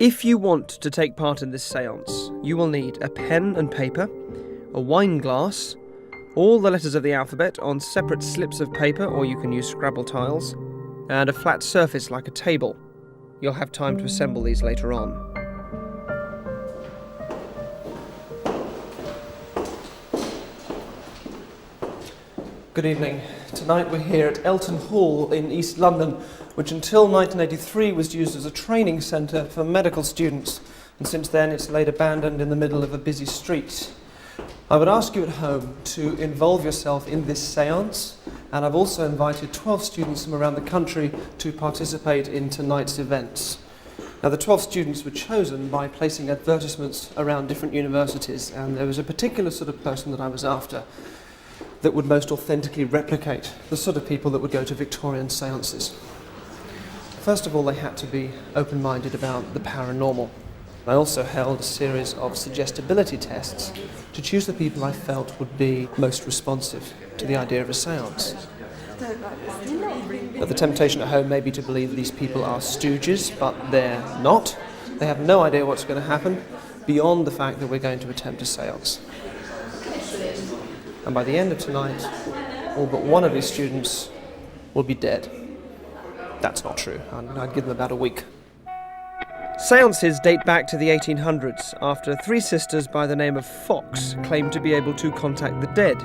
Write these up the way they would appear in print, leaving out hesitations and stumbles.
If you want to take part in this seance, you will need a pen and paper, a wine glass, all the letters of the alphabet on separate slips of paper, or you can use Scrabble tiles, and a flat surface like a table. You'll have time to assemble these later on. Good evening. Tonight we're here at Elton Hall in East London, which until 1983 was used as a training centre for medical students, and since then it's laid abandoned in the middle of a busy street. I would ask you at home to involve yourself in this seance, and I've also invited 12 students from around the country to participate in tonight's events. Now, the 12 students were chosen by placing advertisements around different universities, and there was a particular sort of person that I was after that would most authentically replicate the sort of people that would go to Victorian seances. First of all, they had to be open-minded about the paranormal. I also held a series of suggestibility tests to choose the people I felt would be most responsive to the idea of a seance. But the temptation at home may be to believe these people are stooges, but they're not. They have no idea what's going to happen beyond the fact that we're going to attempt a seance. And by the end of tonight, all but one of these students will be dead. That's not true. I'd give them about a week. Seances date back to the 1800s, after three sisters by the name of Fox claimed to be able to contact the dead.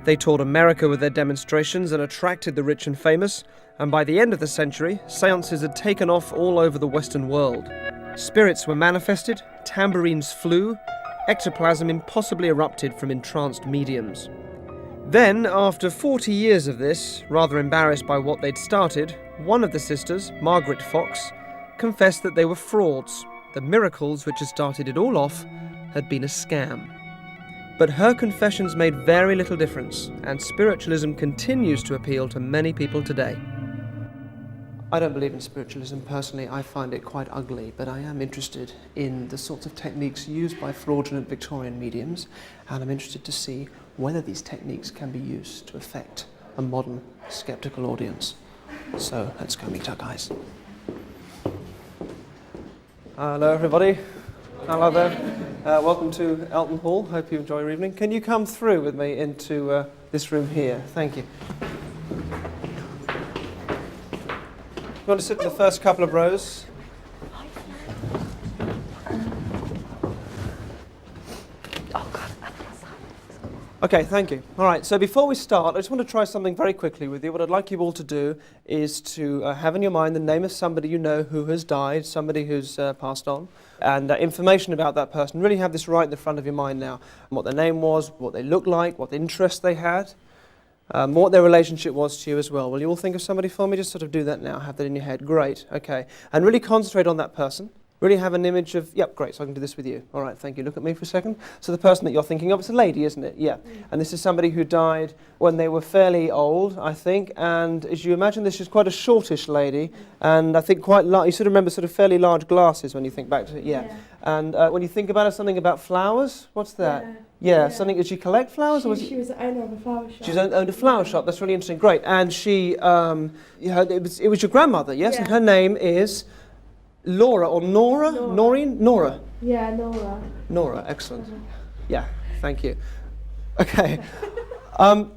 They toured America with their demonstrations and attracted the rich and famous, and by the end of the century, seances had taken off all over the Western world. Spirits were manifested, tambourines flew, ectoplasm impossibly erupted from entranced mediums. Then, after 40 years of this, rather embarrassed by what they'd started, one of the sisters, Margaret Fox, confessed that they were frauds. The miracles which had started it all off had been a scam. But her confessions made very little difference, and spiritualism continues to appeal to many people today. I don't believe in spiritualism personally. I find it quite ugly, but I am interested in the sorts of techniques used by fraudulent Victorian mediums, and I'm interested to see whether these techniques can be used to affect a modern, sceptical audience. So let's go meet our guys. Hello everybody. Hello there. Welcome to Elton Hall. Hope you enjoy your evening. Can you come through with me into this room here? Thank you. You want to sit in the first couple of rows? Okay, thank you. All right, so before we start, I just want to try something very quickly with you. What I'd like you all to do is to have in your mind the name of somebody you know who has died, somebody who's passed on, and information about that person. Really have this right in the front of your mind now. What their name was, what they looked like, what interests they had, what their relationship was to you as well. Will you all think of somebody for me? Just sort of do that now. Have that in your head. Great. Okay. And really concentrate on that person. Really have an image of, yep, great, so I can do this with you. All right, thank you. Look at me for a second. So the person that you're thinking of, it's a lady, isn't it? Yeah. And this is somebody who died when they were fairly old, I think. And as you imagine, this is quite a shortish lady. And I think quite large, you sort of remember sort of fairly large glasses when you think back to it. Yeah. And when you think about it, something about flowers, what's that? Yeah. Something, did she collect flowers? She was the owner of a flower shop. She owned a flower shop. That's really interesting. Great. And she, it was your grandmother, yes? Yeah. And her name is Laura or Nora? Noreen? Nora. Yeah, Nora. Nora, excellent. Yeah, thank you. Okay. All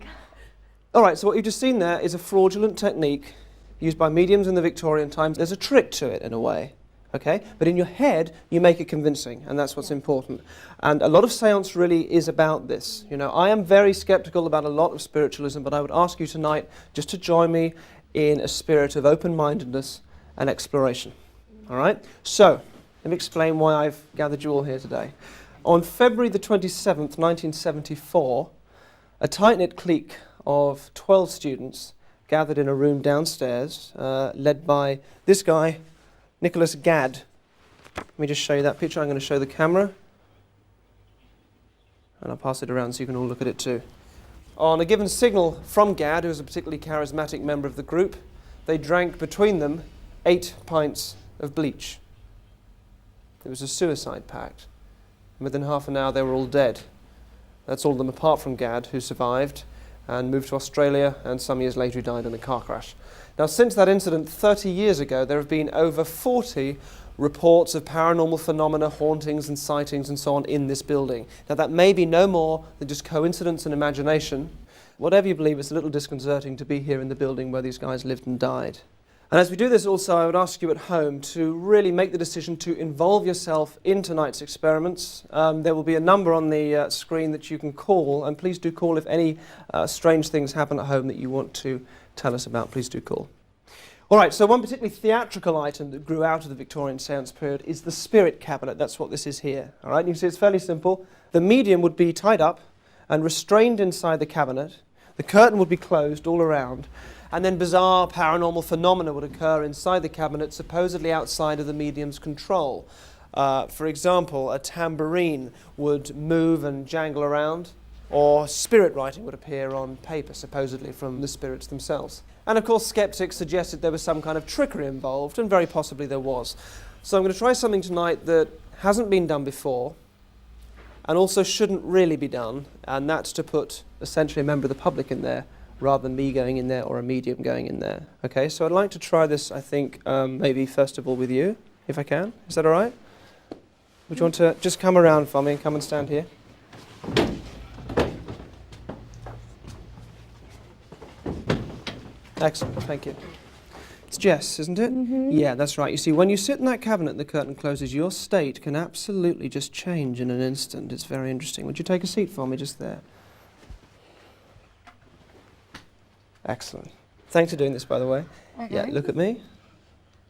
right, so what you've just seen there is a fraudulent technique used by mediums in the Victorian times. There's a trick to it in a way, okay? But in your head, you make it convincing, and that's what's important. And a lot of seance really is about this. You know, I am very skeptical about a lot of spiritualism, but I would ask you tonight just to join me in a spirit of open-mindedness and exploration. All right, so let me explain why I've gathered you all here today. On February the 27th, 1974, a tight-knit clique of 12 students gathered in a room downstairs, led by this guy, Nicholas Gadd. Let me just show you that picture. I'm going to show the camera, and I'll pass it around so you can all look at it too. On a given signal from Gadd, who was a particularly charismatic member of the group, they drank between them 8 pints of bleach. It was a suicide pact. And within half an hour they were all dead. That's all of them apart from Gadd, who survived and moved to Australia, and some years later he died in a car crash. Now, since that incident 30 years ago, there have been over 40 reports of paranormal phenomena, hauntings and sightings and so on in this building. Now that may be no more than just coincidence and imagination. Whatever you believe, it's a little disconcerting to be here in the building where these guys lived and died. And as we do this also, I would ask you at home to really make the decision to involve yourself in tonight's experiments. There will be a number on the screen that you can call, and please do call if any strange things happen at home that you want to tell us about. Please do call. All right, so one particularly theatrical item that grew out of the Victorian seance period is the spirit cabinet. That's what this is here. All right, you can see it's fairly simple. The medium would be tied up and restrained inside the cabinet. The curtain would be closed all around. And then bizarre paranormal phenomena would occur inside the cabinet, supposedly outside of the medium's control. For example, a tambourine would move and jangle around, or spirit writing would appear on paper, supposedly from the spirits themselves. And of course, skeptics suggested there was some kind of trickery involved, and very possibly there was. So I'm going to try something tonight that hasn't been done before, and also shouldn't really be done, and that's to put essentially a member of the public in there, rather than me going in there or a medium going in there. Okay, so I'd like to try this, I think, maybe first of all with you, if I can. Is that all right? Would you want to just come around for me and come and stand here? Excellent, thank you. It's Jess, isn't it? Mm-hmm. Yeah, that's right. You see, when you sit in that cabinet and the curtain closes, your state can absolutely just change in an instant. It's very interesting. Would you take a seat for me just there? Excellent. Thanks for doing this, by the way. Okay. Yeah, look at me.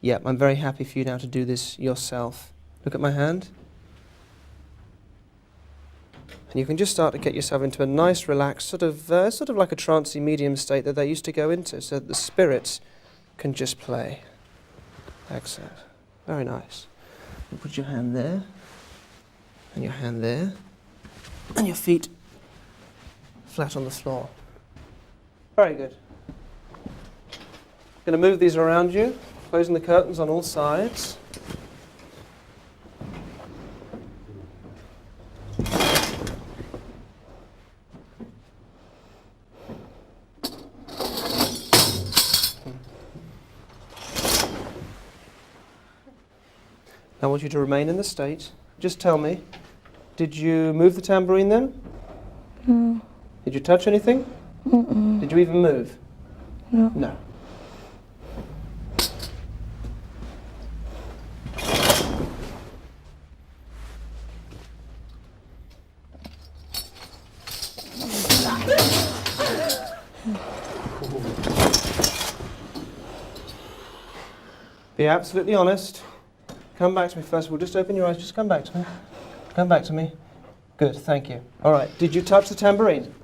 Yeah, I'm very happy for you now to do this yourself. Look at my hand. And you can just start to get yourself into a nice, relaxed, sort of like a trancey medium state that they used to go into, so that the spirits can just play. Excellent. Very nice. You put your hand there, and your hand there, and your feet flat on the floor. Very good. I'm going to move these around you, closing the curtains on all sides. I want you to remain in the state. Just tell me, did you move the tambourine then? No. Did you touch anything? Mm-mm. Did you even move? No. No. Be absolutely honest. Come back to me first of all. Just open your eyes. Just come back to me. Come back to me. Good, thank you. All right. Did you touch the tambourine?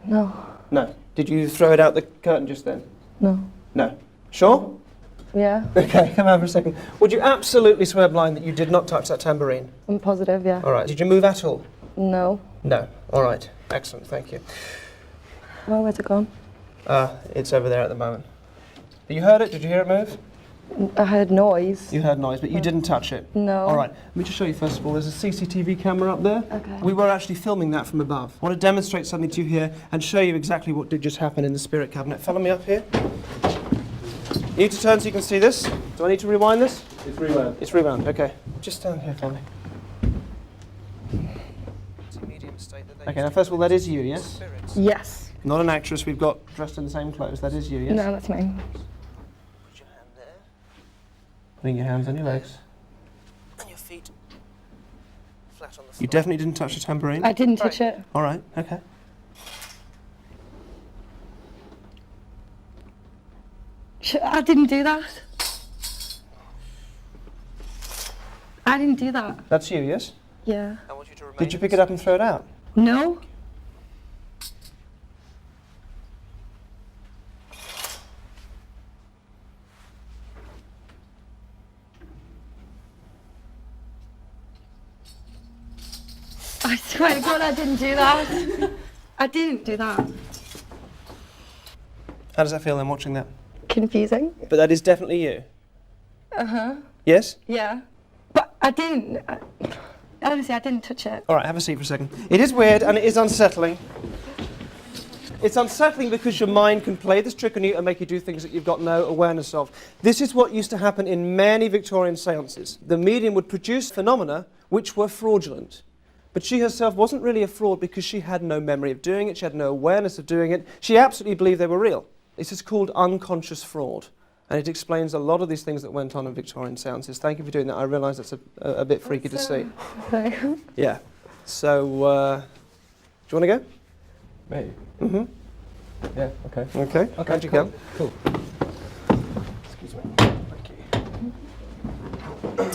No. No. Did you throw it out the curtain just then? No. No. Sure? Yeah. Okay, come out for a second. Would you absolutely swear blind that you did not touch that tambourine? I'm positive, yeah. All right. Did you move at all? No. No. All right. Excellent, thank you. Well, where's it gone? It's over there at the moment. You heard it? Did you hear it move? I heard noise. You heard noise, but you didn't touch it? No. All right. Let me just show you first of all. There's a CCTV camera up there. Okay. We were actually filming that from above. I want to demonstrate something to you here and show you exactly what did just happen in the spirit cabinet. Follow me up here. You need to turn so you can see this. Do I need to rewind this? It's rewound. It's rewound, okay. Just stand here for me. It's a medium state that they okay, now first of all, that is you, yes? Yes. Not an actress we've got dressed in the same clothes. That is you, yes? No, that's me. Put your hand there. Putting your hands on your legs. And your feet flat on the floor. You definitely didn't touch the tambourine? I didn't touch it. All right, okay. I didn't do that. I didn't do that. That's you, yes? Yeah. I want you to remain. Did you pick it up and throw it out? No. I swear to God, I didn't do that. I didn't do that. How does that feel then, watching that? Confusing. But that is definitely you? Uh-huh. Yes? Yeah. But I didn't. Honestly, I didn't touch it. All right, have a seat for a second. It is weird and it is unsettling. It's unsettling because your mind can play this trick on you and make you do things that you've got no awareness of. This is what used to happen in many Victorian seances. The medium would produce phenomena which were fraudulent. But she herself wasn't really a fraud because she had no memory of doing it, she had no awareness of doing it. She absolutely believed they were real. This is called unconscious fraud. And it explains a lot of these things that went on in Victorian seances. Thank you for doing that. I realise that's a bit freaky to see. Yeah. So, do you want to go? Me? Mm-hmm. Yeah, okay. Okay, how'd you go? Cool. Excuse me. Thank you.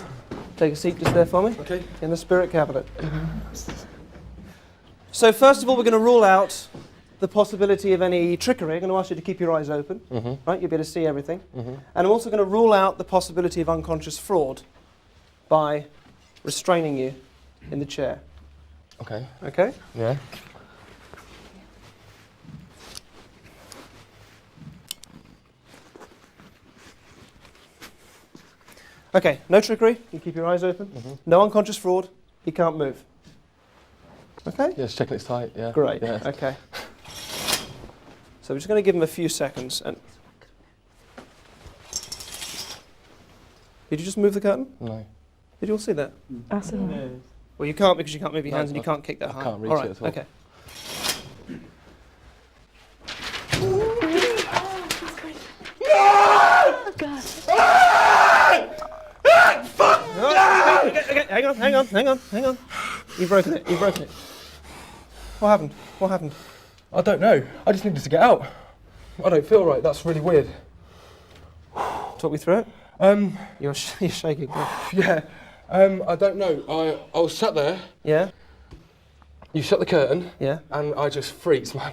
Take a seat just there for me. Okay. In the spirit cabinet. So first of all, we're going to rule out the possibility of any trickery. I'm going to ask you to keep your eyes open, right? You'll be able to see everything. And I'm also going to rule out the possibility of unconscious fraud by restraining you in the chair. Okay. Okay? Yeah. Okay, no trickery. You keep your eyes open. No unconscious fraud. You can't move. Okay? Yeah, just checking it's tight, yeah. Great, Yeah. okay. So we're just going to give him a few seconds. And did you just move the curtain? No. Did you all see that? Absolutely. Well, you can't because you can't move your No, hands and you can't kick that I high. can't reach all right, it at all. Okay. Okay, hang on. You've broken it. What happened? I don't know. I just needed to get out. I don't feel right. That's really weird. Talk me through it. You're shaking. Yeah. I don't know. I was sat there. Yeah? You shut the curtain. Yeah? And I just freaked, man.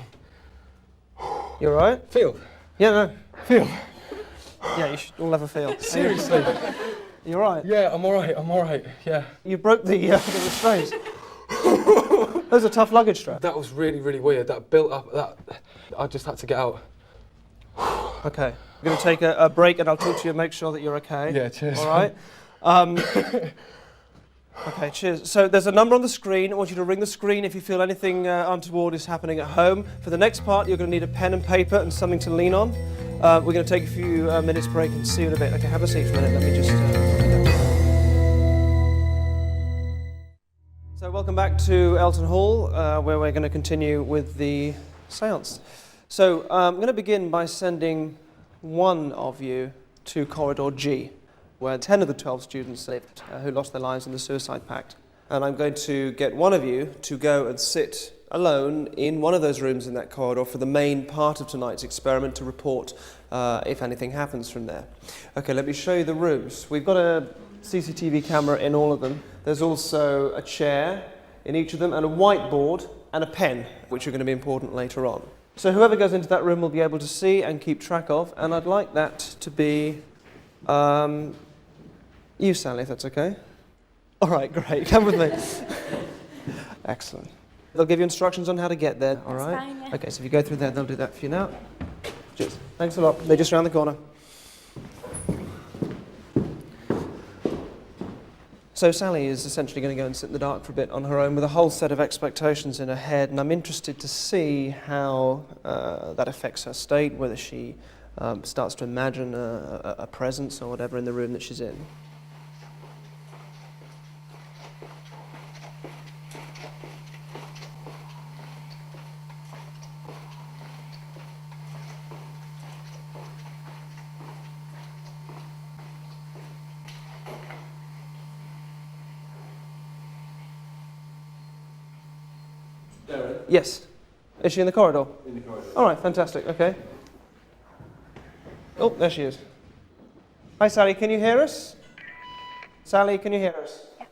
You all right? Feel. Yeah, no. Feel. Yeah, you should all have a feel. Seriously. You all right? Yeah, I'm all right. Yeah. You broke the restraints. Those are tough luggage straps. That was really, really weird. That built up. I just had to get out. Okay. We're going to take a break and I'll talk to you and make sure that you're okay. Yeah, cheers. All right? Okay, cheers. So there's a number on the screen. I want you to ring the screen if you feel anything untoward is happening at home. For the next part, you're going to need a pen and paper and something to lean on. We're going to take a few minutes break and see you in a bit. Okay, have a seat for a minute. Let me just... So welcome back to Elton Hall, where we're going to continue with the seance. So I'm going to begin by sending one of you to Corridor G, where 10 of the 12 students lived who lost their lives in the suicide pact. And I'm going to get one of you to go and sit alone in one of those rooms in that corridor for the main part of tonight's experiment to report if anything happens from there. Okay, let me show you the rooms. We've got a CCTV camera in all of them. There's also a chair in each of them and a whiteboard and a pen, which are going to be important later on. So whoever goes into that room will be able to see and keep track of, and I'd like that to be you, Sally, if that's okay. All right, great. Come with me. Excellent. They'll give you instructions on how to get there, all right? That's fine, yeah. Okay, so if you go through there, they'll do that for you now. Cheers. Thanks a lot. They're just around the corner. So Sally is essentially going to go and sit in the dark for a bit on her own with a whole set of expectations in her head, and I'm interested to see how that affects her state, whether she starts to imagine a presence or whatever in the room that she's in. Derren? Yes. Is she in the corridor? In the corridor. All right, fantastic. Okay. Oh, there she is. Hi, Sally. Can you hear us? Sally, can you hear us? Yeah.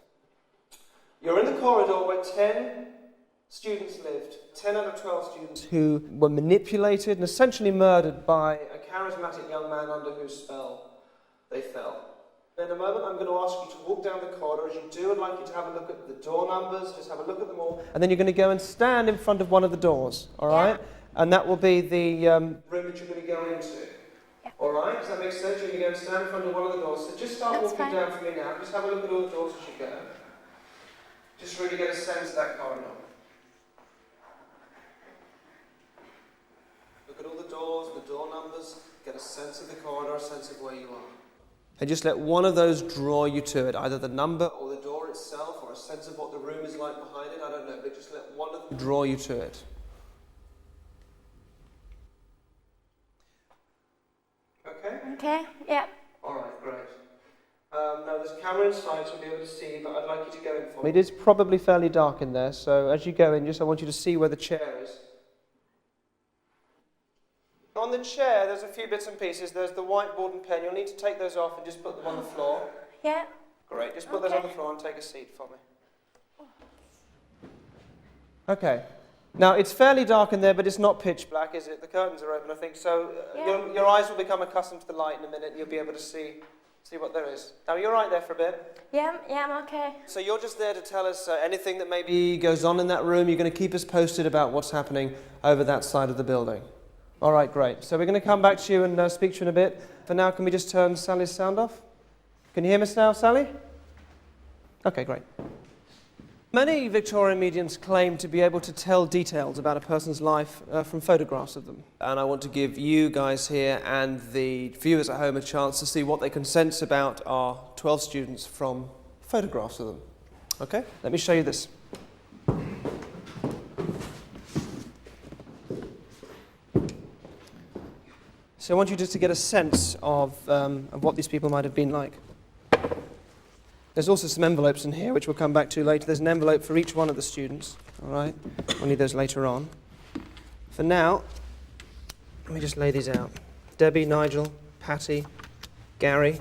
You're in the corridor where 10 students lived. 10 out of 12 students who were manipulated and essentially murdered by a charismatic young man under whose spell they fell. In a moment, I'm going to ask you to walk down the corridor. As you do, I'd like you to have a look at the door numbers, just have a look at them all, and then you're going to go and stand in front of one of the doors, all right? And that will be the room that you're going to go into. Yeah. All right? Does that make sense? You're going to go and stand in front of one of the doors. So just start That's walking fine. down for me now. Just have a look at all the doors as you go. Just really get a sense of that corridor. Look at all the doors, the door numbers, get a sense of the corridor, a sense of where you are. And just let one of those draw you to it, either the number or the door itself, or a sense of what the room is like behind it, I don't know, but just let one of them draw you to it. Okay? Okay, yeah. Alright, great. Now there's a camera inside, so I'll be able to see, but I'd like you to go in for me. It is probably fairly dark in there, so as you go in, I want you to see where the chair is. On the chair, there's a few bits and pieces. There's the whiteboard and pen. You'll need to take those off and just put them on the floor. Yeah. Great. Just put those on the floor and take a seat for me. Okay. Now, it's fairly dark in there, but it's not pitch black, is it? The curtains are open, I think. So your eyes will become accustomed to the light in a minute, and you'll be able to see what there is. Now, you're right there for a bit. Yeah, I'm okay. So you're just there to tell us anything that maybe goes on in that room. You're going to keep us posted about what's happening over that side of the building. All right, great. So we're going to come back to you and speak to you in a bit. For now, can we just turn Sally's sound off? Can you hear us now, Sally? Okay, great. Many Victorian mediums claim to be able to tell details about a person's life from photographs of them. And I want to give you guys here and the viewers at home a chance to see what they can sense about our 12 students from photographs of them. Okay, let me show you this. So I want you just to get a sense of what these people might have been like. There's also some envelopes in here, which we'll come back to later. There's an envelope for each one of the students, all right? We'll need those later on. For now, let me just lay these out. Debbie, Nigel, Patty, Gary,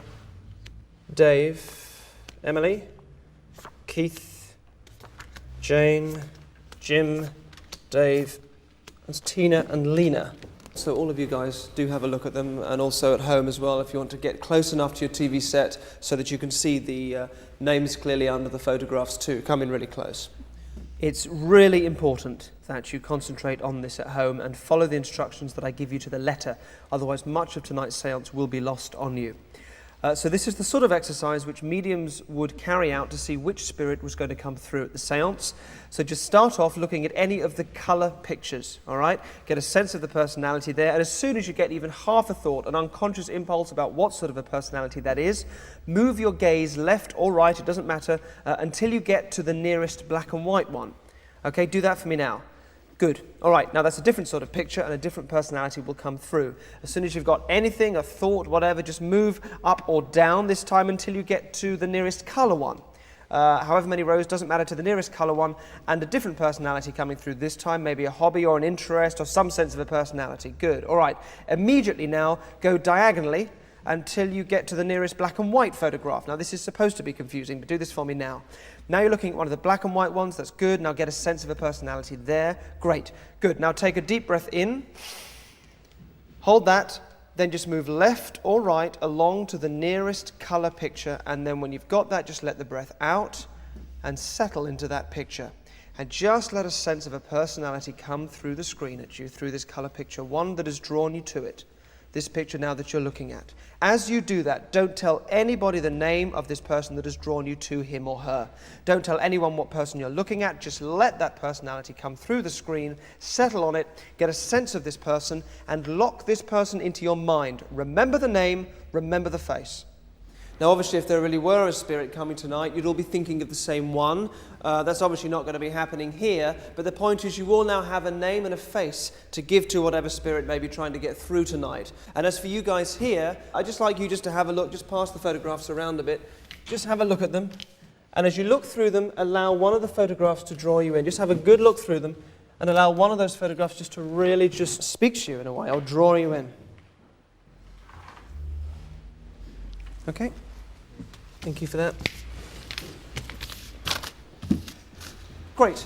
Dave, Emily, Keith, Jane, Jim, Dave, and Tina and Lena. So all of you guys do have a look at them, and also at home as well if you want to get close enough to your TV set so that you can see the names clearly under the photographs too. Come in really close. It's really important that you concentrate on this at home and follow the instructions that I give you to the letter, otherwise much of tonight's seance will be lost on you. So this is the sort of exercise which mediums would carry out to see which spirit was going to come through at the seance. So just start off looking at any of the colour pictures, all right? Get a sense of the personality there, and as soon as you get even half a thought, an unconscious impulse about what sort of a personality that is, move your gaze left or right, it doesn't matter, until you get to the nearest black and white one. Okay, do that for me now. Good. All right, now that's a different sort of picture and a different personality will come through. As soon as you've got anything, a thought, whatever, just move up or down this time until you get to the nearest colour one. However many rows, doesn't matter, to the nearest colour one, and a different personality coming through this time, maybe a hobby or an interest or some sense of a personality. Good. All right, immediately now go diagonally until you get to the nearest black and white photograph. Now this is supposed to be confusing, but do this for me now. Now you're looking at one of the black and white ones, that's good. Now get a sense of a personality there. Great, good. Now take a deep breath in, hold that, then just move left or right along to the nearest colour picture, and then when you've got that, just let the breath out and settle into that picture. And just let a sense of a personality come through the screen at you, through this colour picture, one that has drawn you to it. This picture now that you're looking at. As you do that, don't tell anybody the name of this person that has drawn you to him or her. Don't tell anyone what person you're looking at. Just let that personality come through the screen, settle on it, get a sense of this person, and lock this person into your mind. Remember the name, remember the face. Now, obviously, if there really were a spirit coming tonight, you'd all be thinking of the same one. That's obviously not going to be happening here, but the point is you all now have a name and a face to give to whatever spirit may be trying to get through tonight. And as for you guys here, I'd just like you just to have a look, just pass the photographs around a bit, just have a look at them. And as you look through them, allow one of the photographs to draw you in. Just have a good look through them and allow one of those photographs just to really just speak to you in a way, or draw you in. Okay? Thank you for that. Great.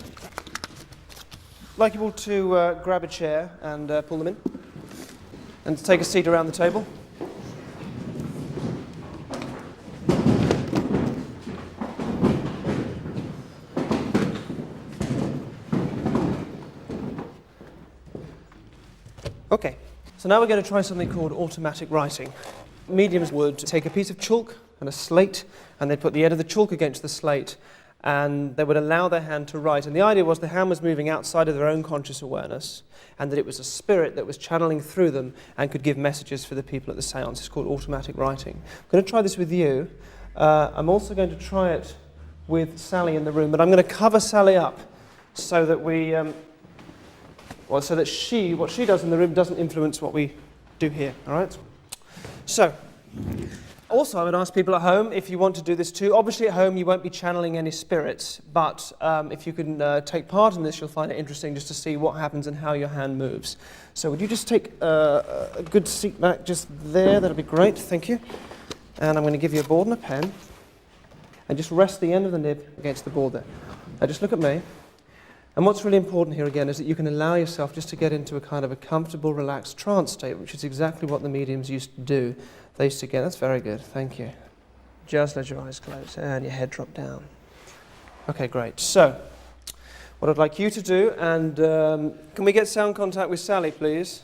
I'd like you all to grab a chair and pull them in and take a seat around the table. Okay, so now we're going to try something called automatic writing. Mediums would take a piece of chalk and a slate, and they'd put the end of the chalk against the slate, and they would allow their hand to write. And the idea was the hand was moving outside of their own conscious awareness, and that it was a spirit that was channeling through them and could give messages for the people at the seance. It's called automatic writing. I'm going to try this with you. I'm also going to try it with Sally in the room, but I'm going to cover Sally up so that what she does in the room doesn't influence what we do here, all right? So, also I would ask people at home if you want to do this too. Obviously at home you won't be channeling any spirits, but if you can take part in this, you'll find it interesting just to see what happens and how your hand moves. So would you just take a good seat back just there? That'll be great, thank you. And I'm going to give you a board and a pen, and just rest the end of the nib against the board there. Now just look at me. And what's really important here again is that you can allow yourself just to get into a kind of a comfortable, relaxed trance state, which is exactly what the mediums used to do. They used to get, that's very good, thank you. Just let your eyes close and your head drop down. Okay, great. So, what I'd like you to do, and can we get sound contact with Sally, please?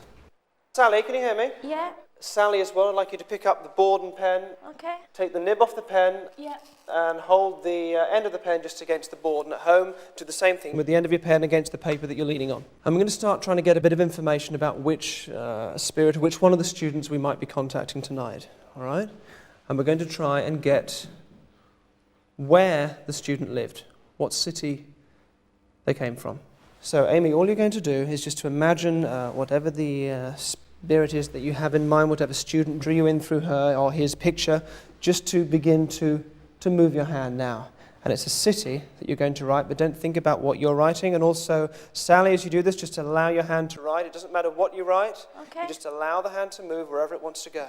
Sally, can you hear me? Yeah. Sally as well, I'd like you to pick up the board and pen. Okay. Take the nib off the pen. Yeah. And hold the end of the pen just against the board. And at home, do the same thing with the end of your pen against the paper that you're leaning on. I'm going to start trying to get a bit of information about which spirit, or which one of the students we might be contacting tonight. All right? And we're going to try and get where the student lived, what city they came from. So, Amy, all you're going to do is just to imagine whatever the spirit is that you have in mind, whatever student drew you in through her or his picture, just to begin to move your hand now. And it's a city that you're going to write, but don't think about what you're writing. And also, Sally, as you do this, just allow your hand to write. It doesn't matter what you write. Okay. You just allow the hand to move wherever it wants to go.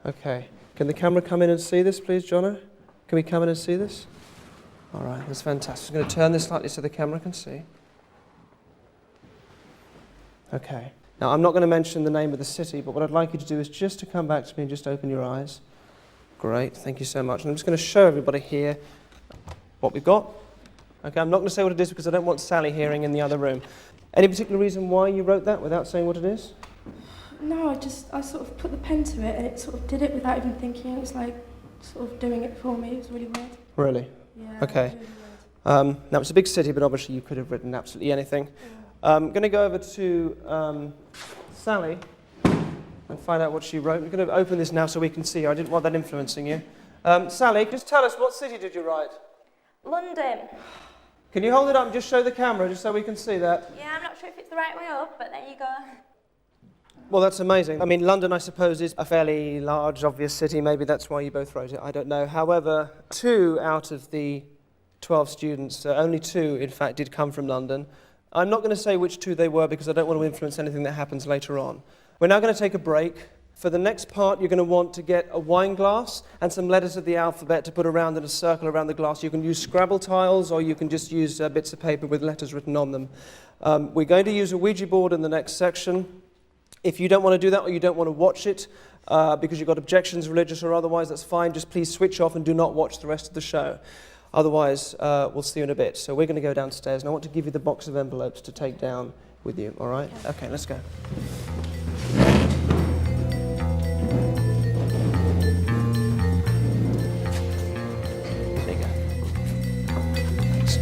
Okay. Can the camera come in and see this, please, Jono? Can we come in and see this? All right, that's fantastic. I'm going to turn this slightly so the camera can see. Okay. Now, I'm not going to mention the name of the city, but what I'd like you to do is just to come back to me and just open your eyes. Great, thank you so much. And I'm just going to show everybody here what we've got. Okay, I'm not going to say what it is because I don't want Sally hearing in the other room. Any particular reason why you wrote that without saying what it is? No, I sort of put the pen to it and it sort of did it without even thinking. It was like sort of doing it for me. It was really weird. Really? Yeah. Okay. Really weird. Now, it's a big city, but obviously you could have written absolutely anything. Yeah. I'm going to go over to Sally and find out what she wrote. I'm going to open this now so we can see her. I didn't want that influencing you. Sally, just tell us, what city did you write? London. Can you hold it up and just show the camera just so we can see that? Yeah, I'm not sure if it's the right way up, but there you go. Well, that's amazing. I mean, London, I suppose, is a fairly large, obvious city. Maybe that's why you both wrote it. I don't know. However, 2 out of the 12 students, only 2, in fact, did come from London. I'm not going to say which 2 they were because I don't want to influence anything that happens later on. We're now going to take a break. For the next part, you're going to want to get a wine glass and some letters of the alphabet to put around in a circle around the glass. You can use Scrabble tiles or you can just use bits of paper with letters written on them. We're going to use a Ouija board in the next section. If you don't want to do that or you don't want to watch it because you've got objections, religious or otherwise, that's fine. Just please switch off and do not watch the rest of the show. Otherwise, we'll see you in a bit. So we're going to go downstairs, and I want to give you the box of envelopes to take down with you, all right? Okay, let's go. There you go. Thanks.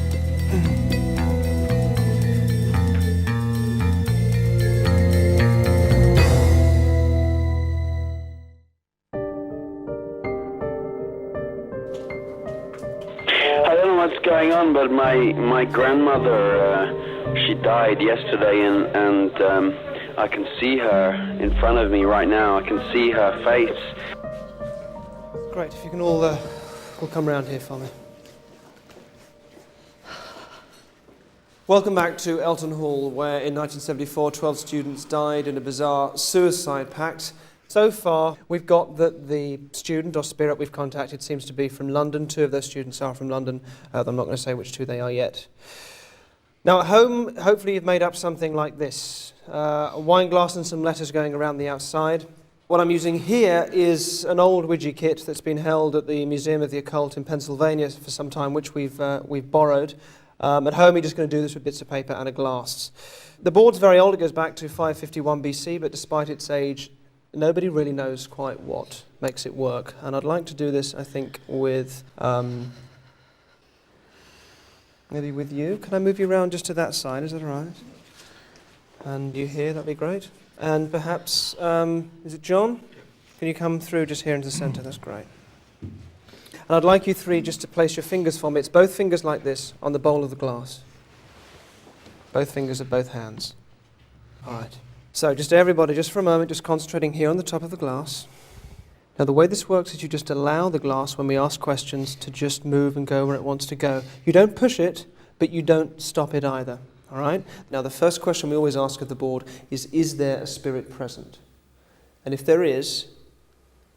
I don't know what's going on, but my grandmother, she died yesterday, and I can see her in front of me right now. I can see her face. Great, if you can all come round here for me. Welcome back to Elton Hall, where in 1974 12 students died in a bizarre suicide pact. So far, we've got that the student or spirit we've contacted seems to be from London. 2 of those students are from London. I'm not going to say which 2 they are yet. Now at home, hopefully you've made up something like this. A wine glass and some letters going around the outside. What I'm using here is an old Ouija kit that's been held at the Museum of the Occult in Pennsylvania for some time, which we've borrowed. At home, you're just going to do this with bits of paper and a glass. The board's very old. It goes back to 551 BC, but despite its age, nobody really knows quite what makes it work. And I'd like to do this, I think, with maybe with you. Can I move you around just to that side? Is that all right? And you here? That'd be great. And perhaps, is it John? Can you come through just here into the centre? That's great. And I'd like you three just to place your fingers for me. It's both fingers like this on the bowl of the glass. Both fingers of both hands. All right. So just everybody, just for a moment, just concentrating here on the top of the glass. Now the way this works is you just allow the glass, when we ask questions, to just move and go where it wants to go. You don't push it, but you don't stop it either. All right? Now the first question we always ask of the board is there a spirit present? And if there is,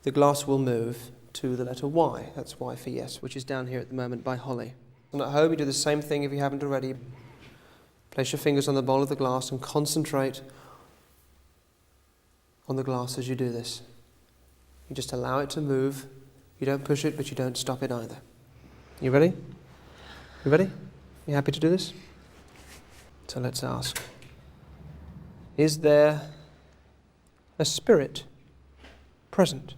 the glass will move to the letter Y. That's Y for yes, which is down here at the moment by Holly. And at home you do the same thing if you haven't already. Place your fingers on the bowl of the glass and concentrate on the glass as you do this. You just allow it to move. You don't push it, but you don't stop it either. You ready? You ready? You happy to do this? So let's ask, is there a spirit present?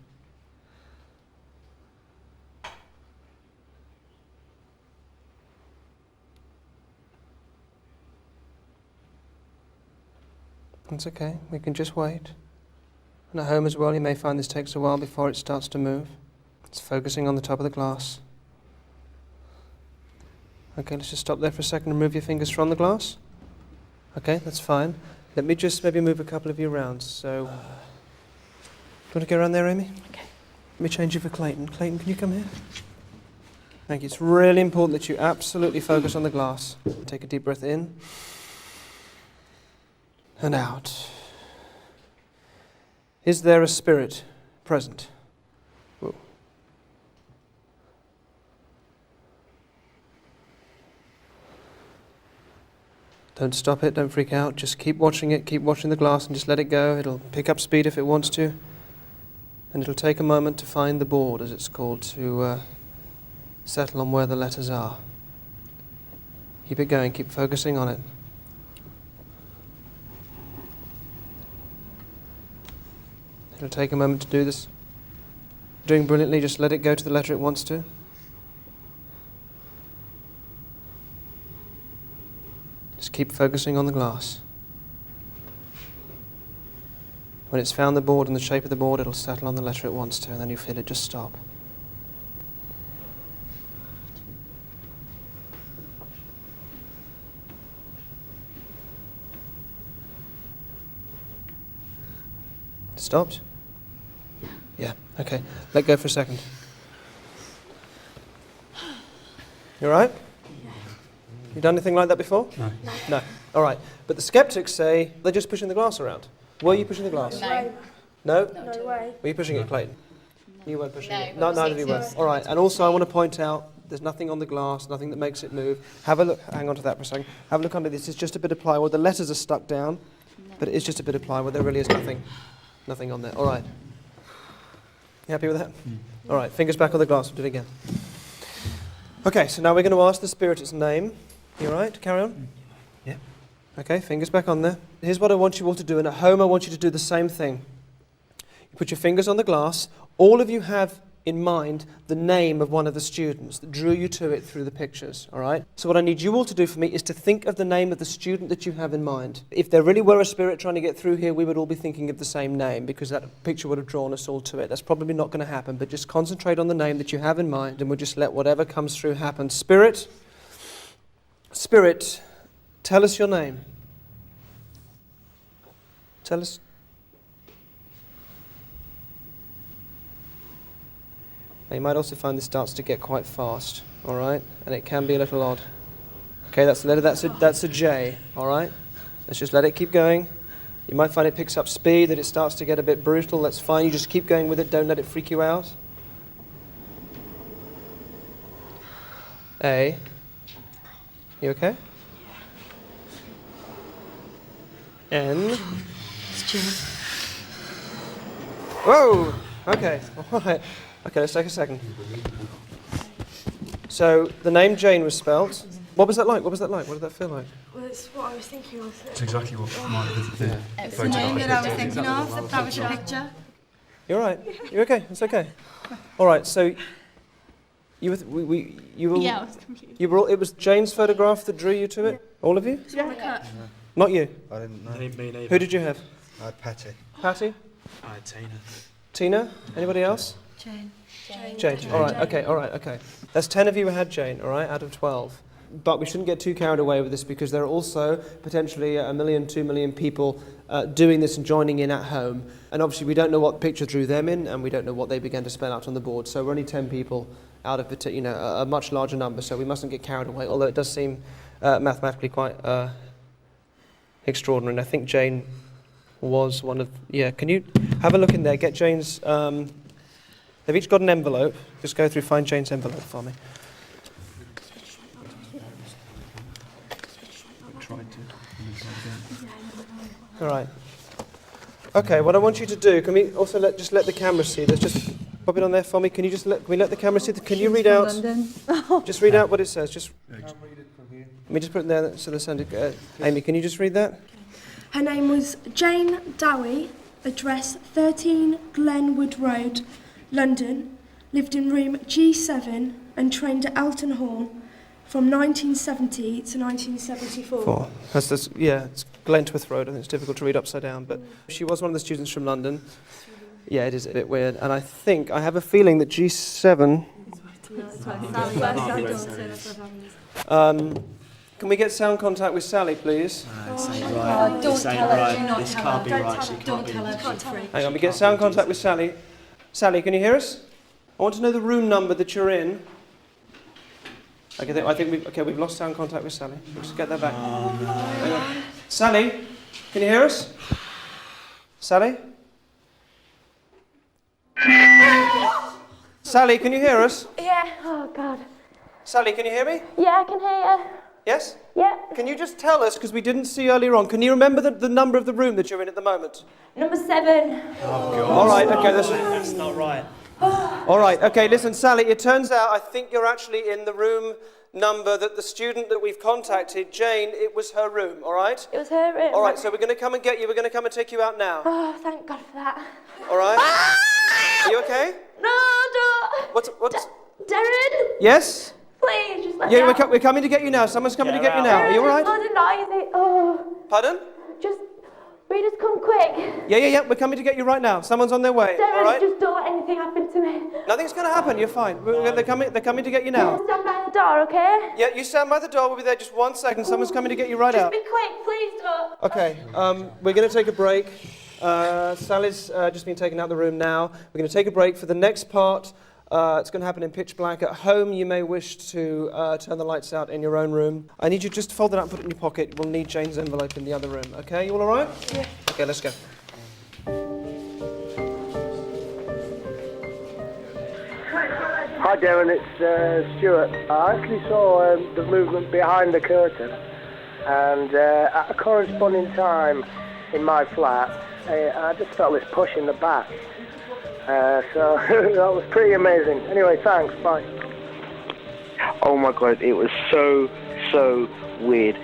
That's okay, we can just wait. And at home as well, you may find this takes a while before it starts to move. It's focusing on the top of the glass. Okay, let's just stop there for a second and remove your fingers from the glass. Okay, that's fine. Let me just maybe move a couple of you around. So, do you want to go around there, Amy? Okay. Let me change you for Clayton. Clayton, can you come here? Thank you. It's really important that you absolutely focus on the glass. Take a deep breath in and out. Is there a spirit present? Whoa. Don't stop it, don't freak out, just keep watching it, keep watching the glass and just let it go. It'll pick up speed if it wants to. And it'll take a moment to find the board, as it's called, to settle on where the letters are. Keep it going, keep focusing on it. It'll take a moment to do this. Doing brilliantly, just let it go to the letter it wants to. Just keep focusing on the glass. When it's found the board and the shape of the board, it'll settle on the letter it wants to, and then you feel it just stop. Stopped? Yeah, okay. Let go for a second. You all right? You done anything like that before? No. No. All right. But the skeptics say they're just pushing the glass around. Were you pushing the glass? No. No? No way. Were you pushing it, Clayton? You weren't pushing No, it. but No, we neither of seem you were. to. All right. And also I want to point out there's nothing on the glass, nothing that makes it move. Have a look. Hang on to that for a second. Have a look under this. It's just a bit of plywood. The letters are stuck down, but it is just a bit of plywood. There really is nothing on there. All right. You happy with that? All right. Fingers back on the glass. We'll do it again. Okay. So now we're going to ask the spirit its name. You all right? Carry on. Yeah. Okay. Fingers back on there. Here's what I want you all to do. And at home, I want you to do the same thing. You put your fingers on the glass. All of you have in mind the name of one of the students that drew you to it through the pictures, all right? So what I need you all to do for me is to think of the name of the student that you have in mind. If there really were a spirit trying to get through here, we would all be thinking of the same name because that picture would have drawn us all to it. That's probably not going to happen, but just concentrate on the name that you have in mind and we'll just let whatever comes through happen. Spirit, tell us your name. Tell us. Now you might also find this starts to get quite fast, all right? And it can be a little odd. Okay, that's a letter, that's a J, all right? Let's just let it keep going. You might find it picks up speed, that it starts to get a bit brutal. That's fine, you just keep going with it, don't let it freak you out. A. You okay? N. It's Jane. Whoa! Okay, all right. Okay, let's take a second. So, the name Jane was spelt. What was that like? What was that like? What did that feel like? Well, it's what I was thinking of. It's exactly what my It's the name that I was thinking of. That was your picture. You're all right. You're okay. It's okay. All right. So, you were. You were. Yeah, I was confused. You were. All, it was Jane's photograph that drew you to it. All of you? Yeah. Not you. I didn't know. Me neither. Who did you have? I had Patty. Patty. I had Tina. Tina. Anybody else? Jane. Jane. All right. Okay. All right. Okay. That's 10 of you who had Jane. All right. Out of 12. But we shouldn't get too carried away with this because there are also potentially 1 million, 2 million people doing this and joining in at home. And obviously we don't know what picture drew them in and we don't know what they began to spell out on the board. So we're only 10 people out of a much larger number. So we mustn't get carried away, although it does seem mathematically quite extraordinary. And I think Jane was one of... Yeah, can you have a look in there? Get Jane's... they've each got an envelope. Just go through, find Jane's envelope for me. All right. Okay, what I want you to do, can we also let the camera see this? Just pop it on there for me. Can you just can we let the camera see? Can you read out? Just read out what it says. Just. Let me just put it there so the sound. Amy, can you just read that? Her name was Jane Dowie, address 13 Glenwood Road, London, lived in room G7 and trained at Elton Hall from 1970 to 1974. That's this, yeah, it's Glentworth Road. I think it's difficult to read upside down, but she was one of the students from London. Yeah, it is a bit weird. And I have a feeling that G7... Can we get sound contact with Sally, please? Don't tell her. Do not tell her. Don't tell her. Hang on, we get sound contact with Sally. Sally, can you hear us? I want to know the room number that you're in. Okay, we've lost sound contact with Sally. Let's get that back. Hang on. Sally, can you hear us? Sally? Sally, can you hear us? Yeah. Oh, God. Sally, can you hear me? Yeah, I can hear you. Yes? Yeah. Can you just tell us, because we didn't see earlier on, can you remember the number of the room that you're in at the moment? Number 7. Oh, God. All right, okay, that's not right. All right, okay, listen, Sally, it turns out I think you're actually in the room number that the student that we've contacted, Jane, it was her room, all right? It was her room. All right, so we're going to come and get you. We're going to come and take you out now. Oh, thank God for that. All right? Are you okay? No, don't. What's... Darren? Yes? Please, just let me Yeah, out. we're coming to get you now. Someone's coming to get you now. Are you all right? Darren, it's noisy. Oh. Pardon? Will you just come quick? Yeah. We're coming to get you right now. Someone's on their way. Darren, All right? just don't let anything happen to me. Nothing's going to happen. You're fine. They're coming to get you now. Stand by the door, okay? Yeah, you stand by the door. We'll be there just 1 second. Someone's coming to get you right out. Just be quick, please don't. Okay, we're going to take a break. Sally's just been taken out of the room now. We're going to take a break for the next part. It's going to happen in pitch black. At home, you may wish to turn the lights out in your own room. I need you just to fold it out and put it in your pocket. We'll need Jane's envelope in the other room. Okay, you all right? Yeah. Okay, let's go. Hi Derren, it's Stuart. I actually saw the movement behind the curtain, and at a corresponding time in my flat, I just felt this push in the back. So that was pretty amazing. Anyway, thanks, bye. Oh my God, it was so weird.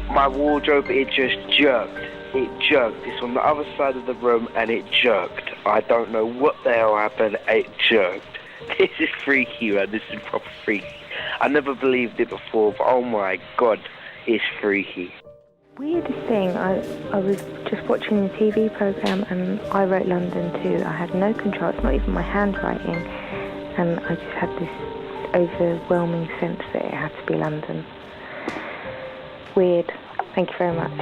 My wardrobe, it just jerked. It jerked. It's on the other side of the room and it jerked. I don't know what the hell happened. It jerked. This is freaky, man. This is proper freaky. I never believed it before, but oh my God, it's freaky. Weirdest thing, I was just watching the TV programme and I wrote London too. I had no control, it's not even my handwriting, and I just had this overwhelming sense that it had to be London. Weird. Thank you very much.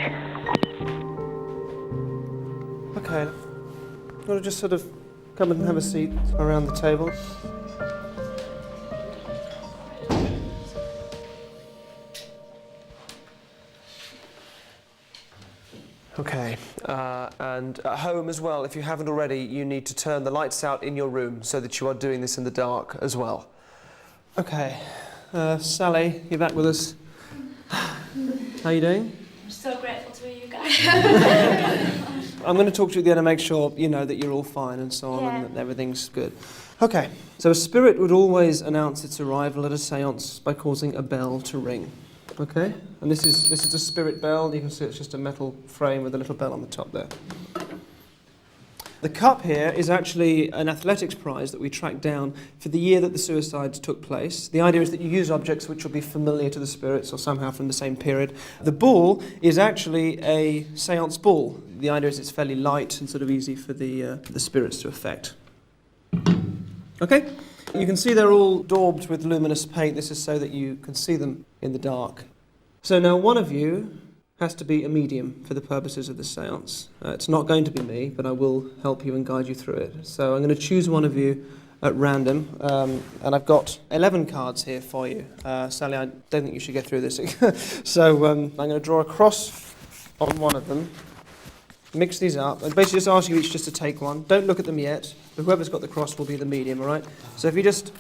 Okay. You want to just sort of come and have a seat around the table? Okay, and at home as well, if you haven't already, you need to turn the lights out in your room so that you are doing this in the dark as well. Okay, Sally, you're back with us. How are you doing? I'm so grateful to you guys. I'm going to talk to you at the end and make sure you know that you're all fine and so on and that everything's good. Okay, so a spirit would always announce its arrival at a seance by causing a bell to ring. Okay, and this is a spirit bell. You can see it's just a metal frame with a little bell on the top there. The cup here is actually an athletics prize that we tracked down for the year that the suicides took place. The idea is that you use objects which will be familiar to the spirits or somehow from the same period. The ball is actually a seance ball. The idea is it's fairly light and sort of easy for the spirits to affect. Okay? You can see they're all daubed with luminous paint. This is so that you can see them in the dark. So now one of you has to be a medium for the purposes of the seance. It's not going to be me, but I will help you and guide you through it. So I'm going to choose one of you at random, and I've got 11 cards here for you. Sally, I don't think you should get through this. So I'm going to draw a cross on one of them, mix these up, and basically just ask you each just to take one. Don't look at them yet, but whoever's got the cross will be the medium, all right? So if you just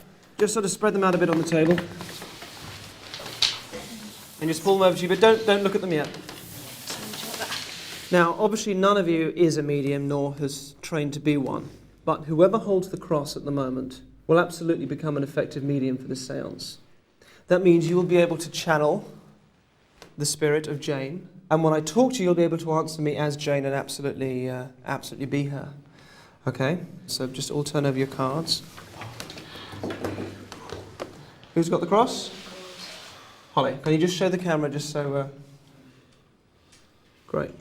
sort of spread them out a bit on the table, and just pull them over to you, but don't look at them yet. Now, obviously none of you is a medium nor has trained to be one, but whoever holds the cross at the moment will absolutely become an effective medium for this seance. That means you will be able to channel the spirit of Jane, and when I talk to you, you'll be able to answer me as Jane and absolutely be her. Okay, so just all turn over your cards. Who's got the cross? Holly, can you just show the camera just so... Great.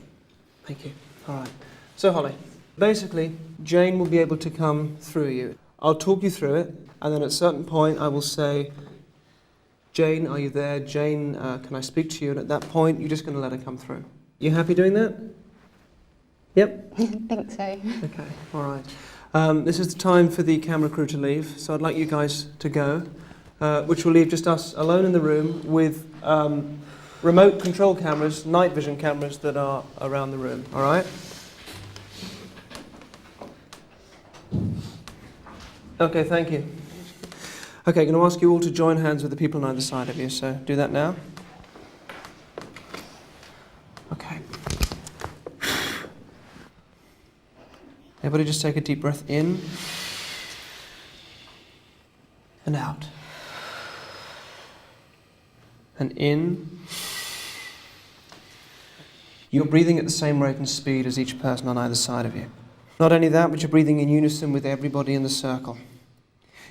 Thank you. All right. So, Holly, basically, Jane will be able to come through you. I'll talk you through it, and then at a certain point I will say, Jane, are you there? Jane, can I speak to you? And at that point, you're just going to let her come through. You happy doing that? Yep? I think so. Okay, all right. This is the time for the camera crew to leave, so I'd like you guys to go, which will leave just us alone in the room with remote control cameras, night vision cameras that are around the room, all right? Okay, thank you. Okay, I'm going to ask you all to join hands with the people on either side of you, so do that now. Okay. Everybody just take a deep breath in and out. And in. You're breathing at the same rate and speed as each person on either side of you. Not only that, but you're breathing in unison with everybody in the circle.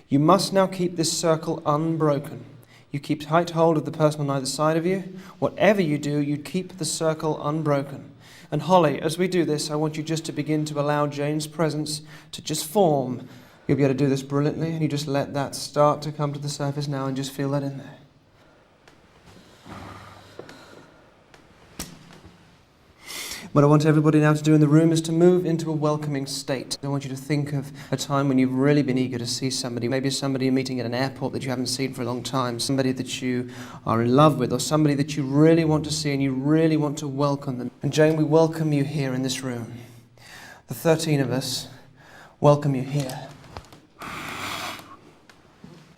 You must now keep this circle unbroken. You keep tight hold of the person on either side of you. Whatever you do, you keep the circle unbroken. And Holly, as we do this, I want you just to begin to allow Jane's presence to just form. You'll be able to do this brilliantly, and you just let that start to come to the surface now and just feel that in there. What I want everybody now to do in the room is to move into a welcoming state. I want you to think of a time when you've really been eager to see somebody, maybe somebody you're meeting at an airport that you haven't seen for a long time, somebody that you are in love with, or somebody that you really want to see and you really want to welcome them. And Jane, we welcome you here in this room. The 13 of us welcome you here.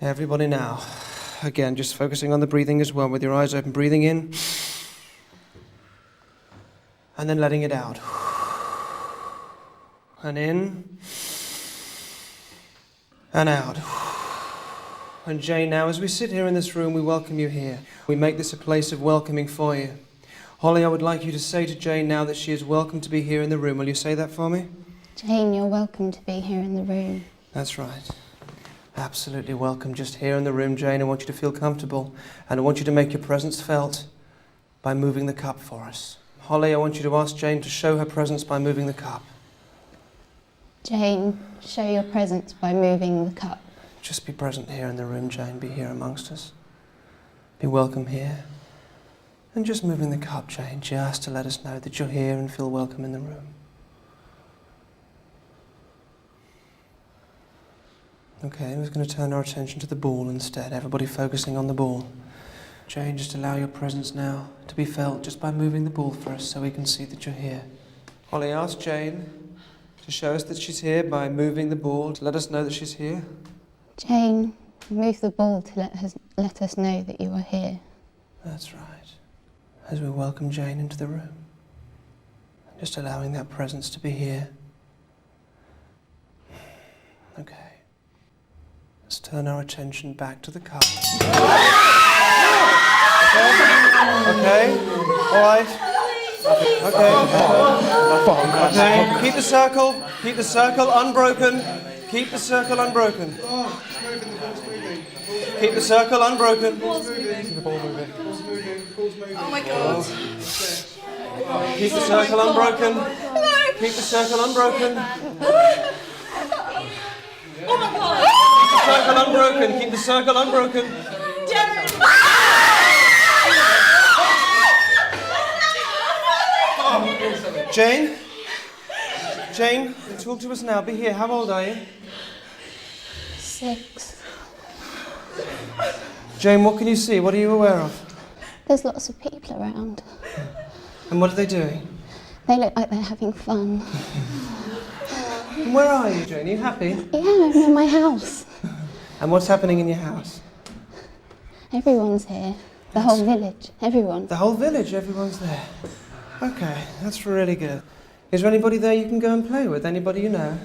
Everybody now, again, just focusing on the breathing as well, with your eyes open, breathing in. And then letting it out. And in. And out. And Jane, now as we sit here in this room, we welcome you here. We make this a place of welcoming for you. Holly, I would like you to say to Jane now that she is welcome to be here in the room. Will you say that for me? Jane, you're welcome to be here in the room. That's right. Absolutely welcome. Just here in the room, Jane. I want you to feel comfortable. And I want you to make your presence felt by moving the cup for us. Holly, I want you to ask Jane to show her presence by moving the cup. Jane, show your presence by moving the cup. Just be present here in the room, Jane. Be here amongst us. Be welcome here. And just moving the cup, Jane, just to let us know that you're here and feel welcome in the room. Okay, we're going to turn our attention to the ball instead. Everybody focusing on the ball. Jane, just allow your presence now to be felt just by moving the ball for us so we can see that you're here. Holly, ask Jane to show us that she's here by moving the ball to let us know that she's here. Jane, move the ball to let us know that you are here. That's right. As we welcome Jane into the room. Just allowing that presence to be here. Okay. Let's turn our attention back to the card. Okay. All right. Okay. Keep the circle. Keep the circle unbroken. Keep the circle unbroken. Keep the circle unbroken. See the ball moving. Oh my God. Keep the circle unbroken. Keep the circle unbroken. Oh my God. Keep the circle unbroken. Keep the circle unbroken. Jane? Jane, talk to us now. Be here. How old are you? 6. Jane, what can you see? What are you aware of? There's lots of people around. And what are they doing? They look like they're having fun. And where are you, Jane? Are you happy? Yeah, I'm in my house. And what's happening in your house? Everyone's here. The whole village. Everyone. The whole village, everyone's there. Okay, that's really good. Is there anybody there you can go and play with? Anybody you know?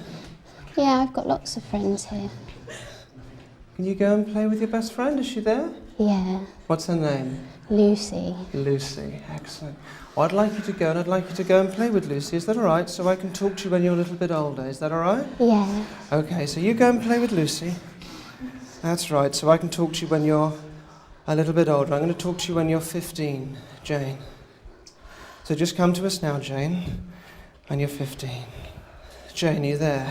Yeah, I've got lots of friends here. Can you go and play with your best friend? Is she there? Yeah. What's her name? Lucy. Lucy, excellent. Well, I'd like you to go, and I'd like you to go and play with Lucy. Is that all right? So I can talk to you when you're a little bit older. Is that all right? Yeah. Okay, so you go and play with Lucy. That's right, so I can talk to you when you're a little bit older. I'm going to talk to you when you're 15, Jane. So just come to us now, Jane, when you're 15. Jane, are you there?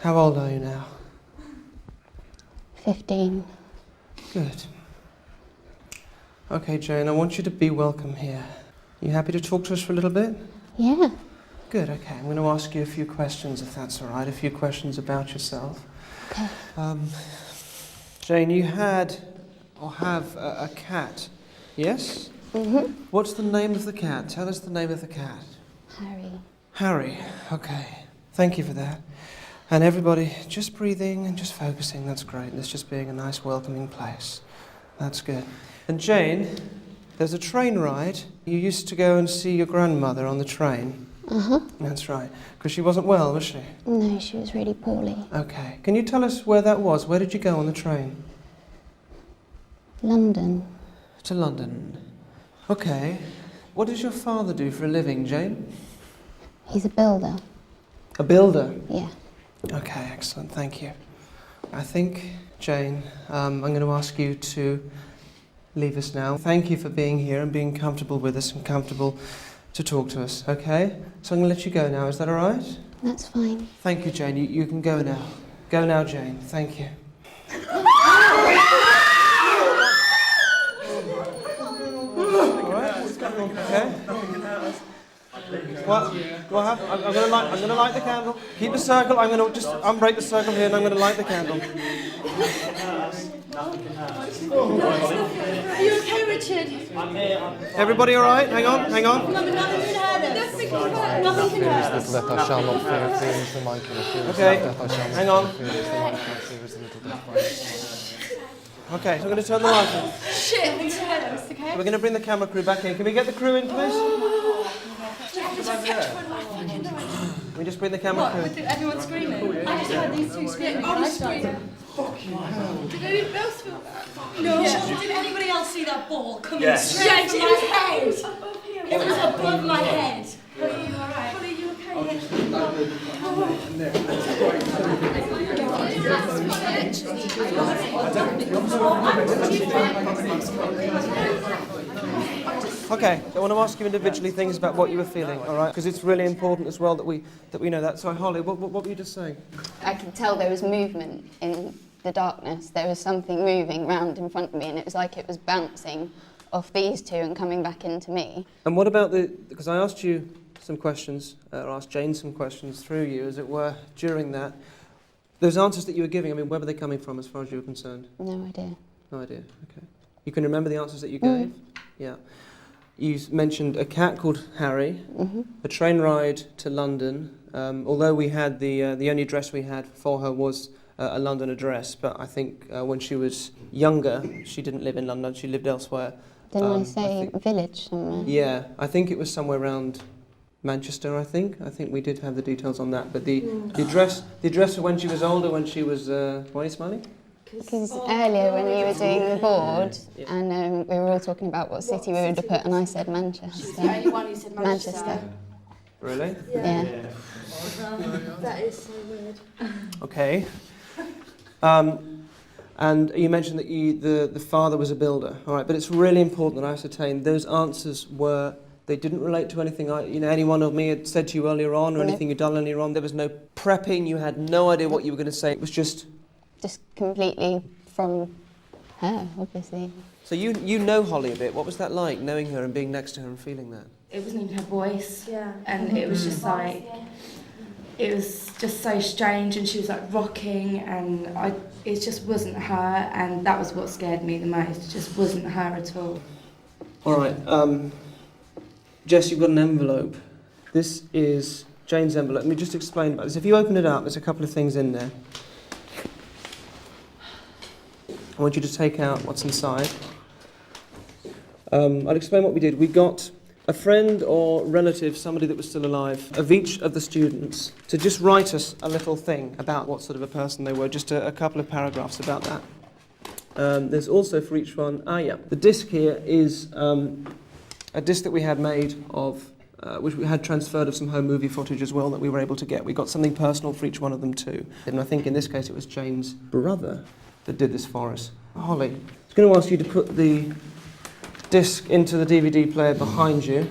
How old are you now? 15. Good. Okay, Jane, I want you to be welcome here. You happy to talk to us for a little bit? Yeah. Good, okay. I'm going to ask you a few questions, if that's all right, a few questions about yourself. Okay. Jane, you had or have a cat, yes? Mm-hmm. What's the name of the cat? Tell us the name of the cat. Harry. Harry, okay. Thank you for that. And everybody, just breathing and just focusing, that's great. And it's just being a nice, welcoming place. That's good. And Jane, there's a train ride. You used to go and see your grandmother on the train. Uh-huh. That's right. Because she wasn't well, was she? No, she was really poorly. Okay. Can you tell us where that was? Where did you go on the train? London. To London. Okay. What does your father do for a living, Jane? He's a builder. A builder? Yeah. Okay, excellent. Thank you. I think, Jane, I'm going to ask you to leave us now. Thank you for being here and being comfortable with us and comfortable to talk to us, okay? So I'm going to let you go now. Is that all right? That's fine. Thank you, Jane. You can go now. Go now, Jane. Thank you. Okay. What happened? I'm going to light the candle. Keep the circle. I'm going to just unbreak the circle here, and I'm going to light the candle. Are you okay, Richard? I'm here. Everybody all right? Hang on, hang on. Nothing can hurt us. Nothing can hurt us. Little death I shall not fear, fear is the mind killer. Fear is Okay, death I shall not hang on. fear, fear is the mind killer, fear is the little death. Okay, so I'm going to turn the light on. Shit, nothing can hurt us, okay? We're going to bring the camera crew back in. Can we get the crew in, please? Can we just bring the camera crew? With everyone screaming? I just heard these two screaming. I was screaming. Fucking hell. Did anyone else feel that? No. Yeah. Did anybody else see that ball coming straight from my head? It was above my head. Are you alright? Are you Okay, I want to ask you individually things about what you were feeling, all right? Because it's really important as well that we know that. So, Holly, what were you just saying? I could tell there was movement in the darkness. There was something moving round in front of me, and it was like it was bouncing off these two and coming back into me. And what about because I asked you some questions, or asked Jane some questions through you, as it were, during that. Those answers that you were giving, I mean, where were they coming from as far as you were concerned? No idea. No idea, okay. You can remember the answers that you gave? Yeah. You mentioned a cat called Harry, a train ride to London, although we had the only address we had for her was a London address, but I think when she was younger, she didn't live in London, she lived elsewhere Didn't I say village somewhere? Yeah, I think it was somewhere around Manchester, I think. I think we did have the details on that. But the address of when she was older, when she was... why are you smiling? Because earlier when you were doing the board, and we were all talking about what city we would have put, and I said Manchester. She's the only one who said Manchester. Really? Yeah. That is so weird. Okay. And you mentioned that the father was a builder. All right, but it's really important that I ascertain those answers were... They didn't relate to anything anyone of me had said to you earlier on, or anything you'd done earlier on. There was no prepping. You had no idea what you were going to say. It was just completely from her, obviously. So you know Holly a bit. What was that like, knowing her and being next to her and feeling that? It wasn't even her voice. Yeah. And it was just like, it was just so strange, and she was like rocking, and it just wasn't her, and that was what scared me the most. It just wasn't her at all. All right. Jess, you've got an envelope. This is Jane's envelope. Let me just explain about this. If you open it up, there's a couple of things in there. I want you to take out what's inside. I'll explain what we did. We got a friend or relative, somebody that was still alive, of each of the students to just write us a little thing about what sort of a person they were, just a couple of paragraphs about that. There's also for each one, the disc here is a disc that we had made of, which we had transferred of some home movie footage as well that we were able to get. We got something personal for each one of them too. And I think in this case it was Jane's brother that did this for us. Holly, I was going to ask you to put the disc into the DVD player behind you.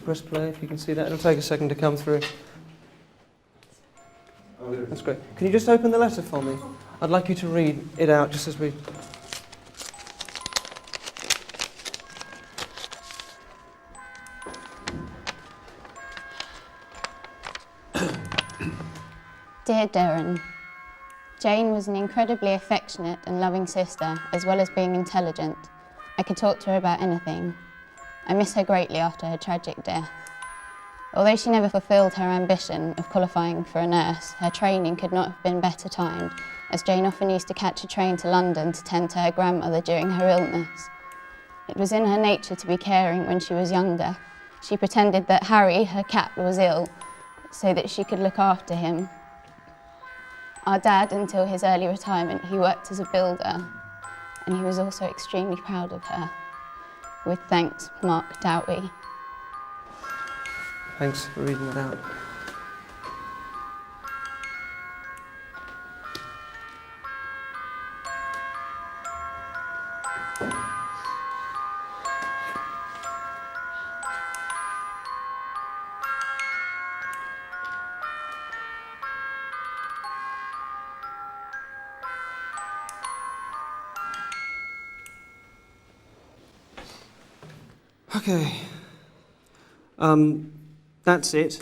Press play if you can see that. It'll take a second to come through. That's great. Can you just open the letter for me? I'd like you to read it out just as we... Dear Derren, Jane was an incredibly affectionate and loving sister, as well as being intelligent. I could talk to her about anything. I miss her greatly after her tragic death. Although she never fulfilled her ambition of qualifying for a nurse, her training could not have been better timed, as Jane often used to catch a train to London to tend to her grandmother during her illness. It was in her nature to be caring when she was younger. She pretended that Harry, her cat, was ill, so that she could look after him. Our dad, until his early retirement, he worked as a builder, and he was also extremely proud of her. With thanks, Mark Dowie. Thanks for reading that out. Okay. That's it.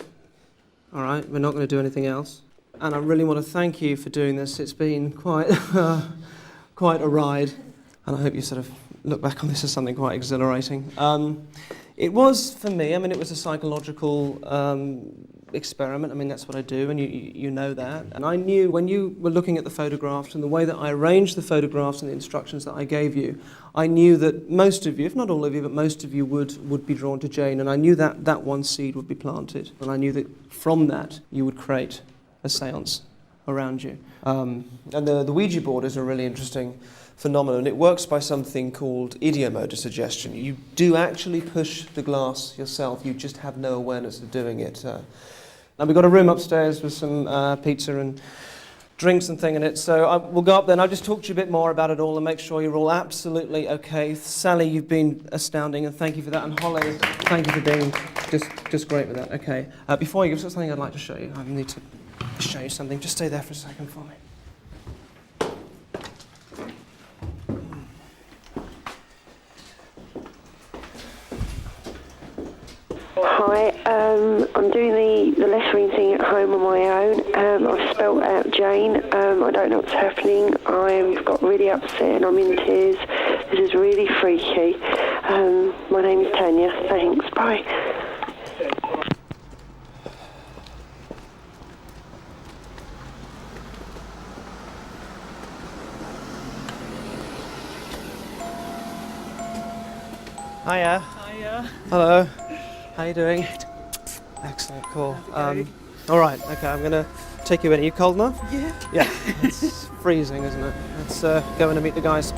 All right, we're not going to do anything else. And I really want to thank you for doing this. It's been quite a ride. And I hope you sort of look back on this as something quite exhilarating. It was, for me, it was a psychological experiment. That's what I do, and you know that. And I knew when you were looking at the photographs and the way that I arranged the photographs and the instructions that I gave you, I knew that most of you, if not all of you, but most of you would be drawn to Jane, and I knew that that one seed would be planted. And I knew that from that you would create a seance around you. And the Ouija board is a really interesting phenomenon. It works by something called idiomotor suggestion. You do actually push the glass yourself, you just have no awareness of doing it. And we've got a room upstairs with some pizza and drinks and thing in it, so we'll go up there and I'll just talk to you a bit more about it all and make sure you're all absolutely okay. Sally, you've been astounding, and thank you for that, and Holly, thank you for being just great with that. Okay, before you go, there's something I'd like to show you. I need to show you something. Just stay there for a second for me. Hi, I'm doing the lettering thing at home on my own. I've spelled out Jane. I don't know what's happening. I've got really upset and I'm in tears. This is really freaky. My name is Tanya. Thanks. Bye. Hiya. Hiya. Hello. How you doing? Excellent, cool. All right, okay, I'm gonna take you in. Are you cold enough? Yeah. Yeah, it's freezing, isn't it? Let's go in and meet the guys.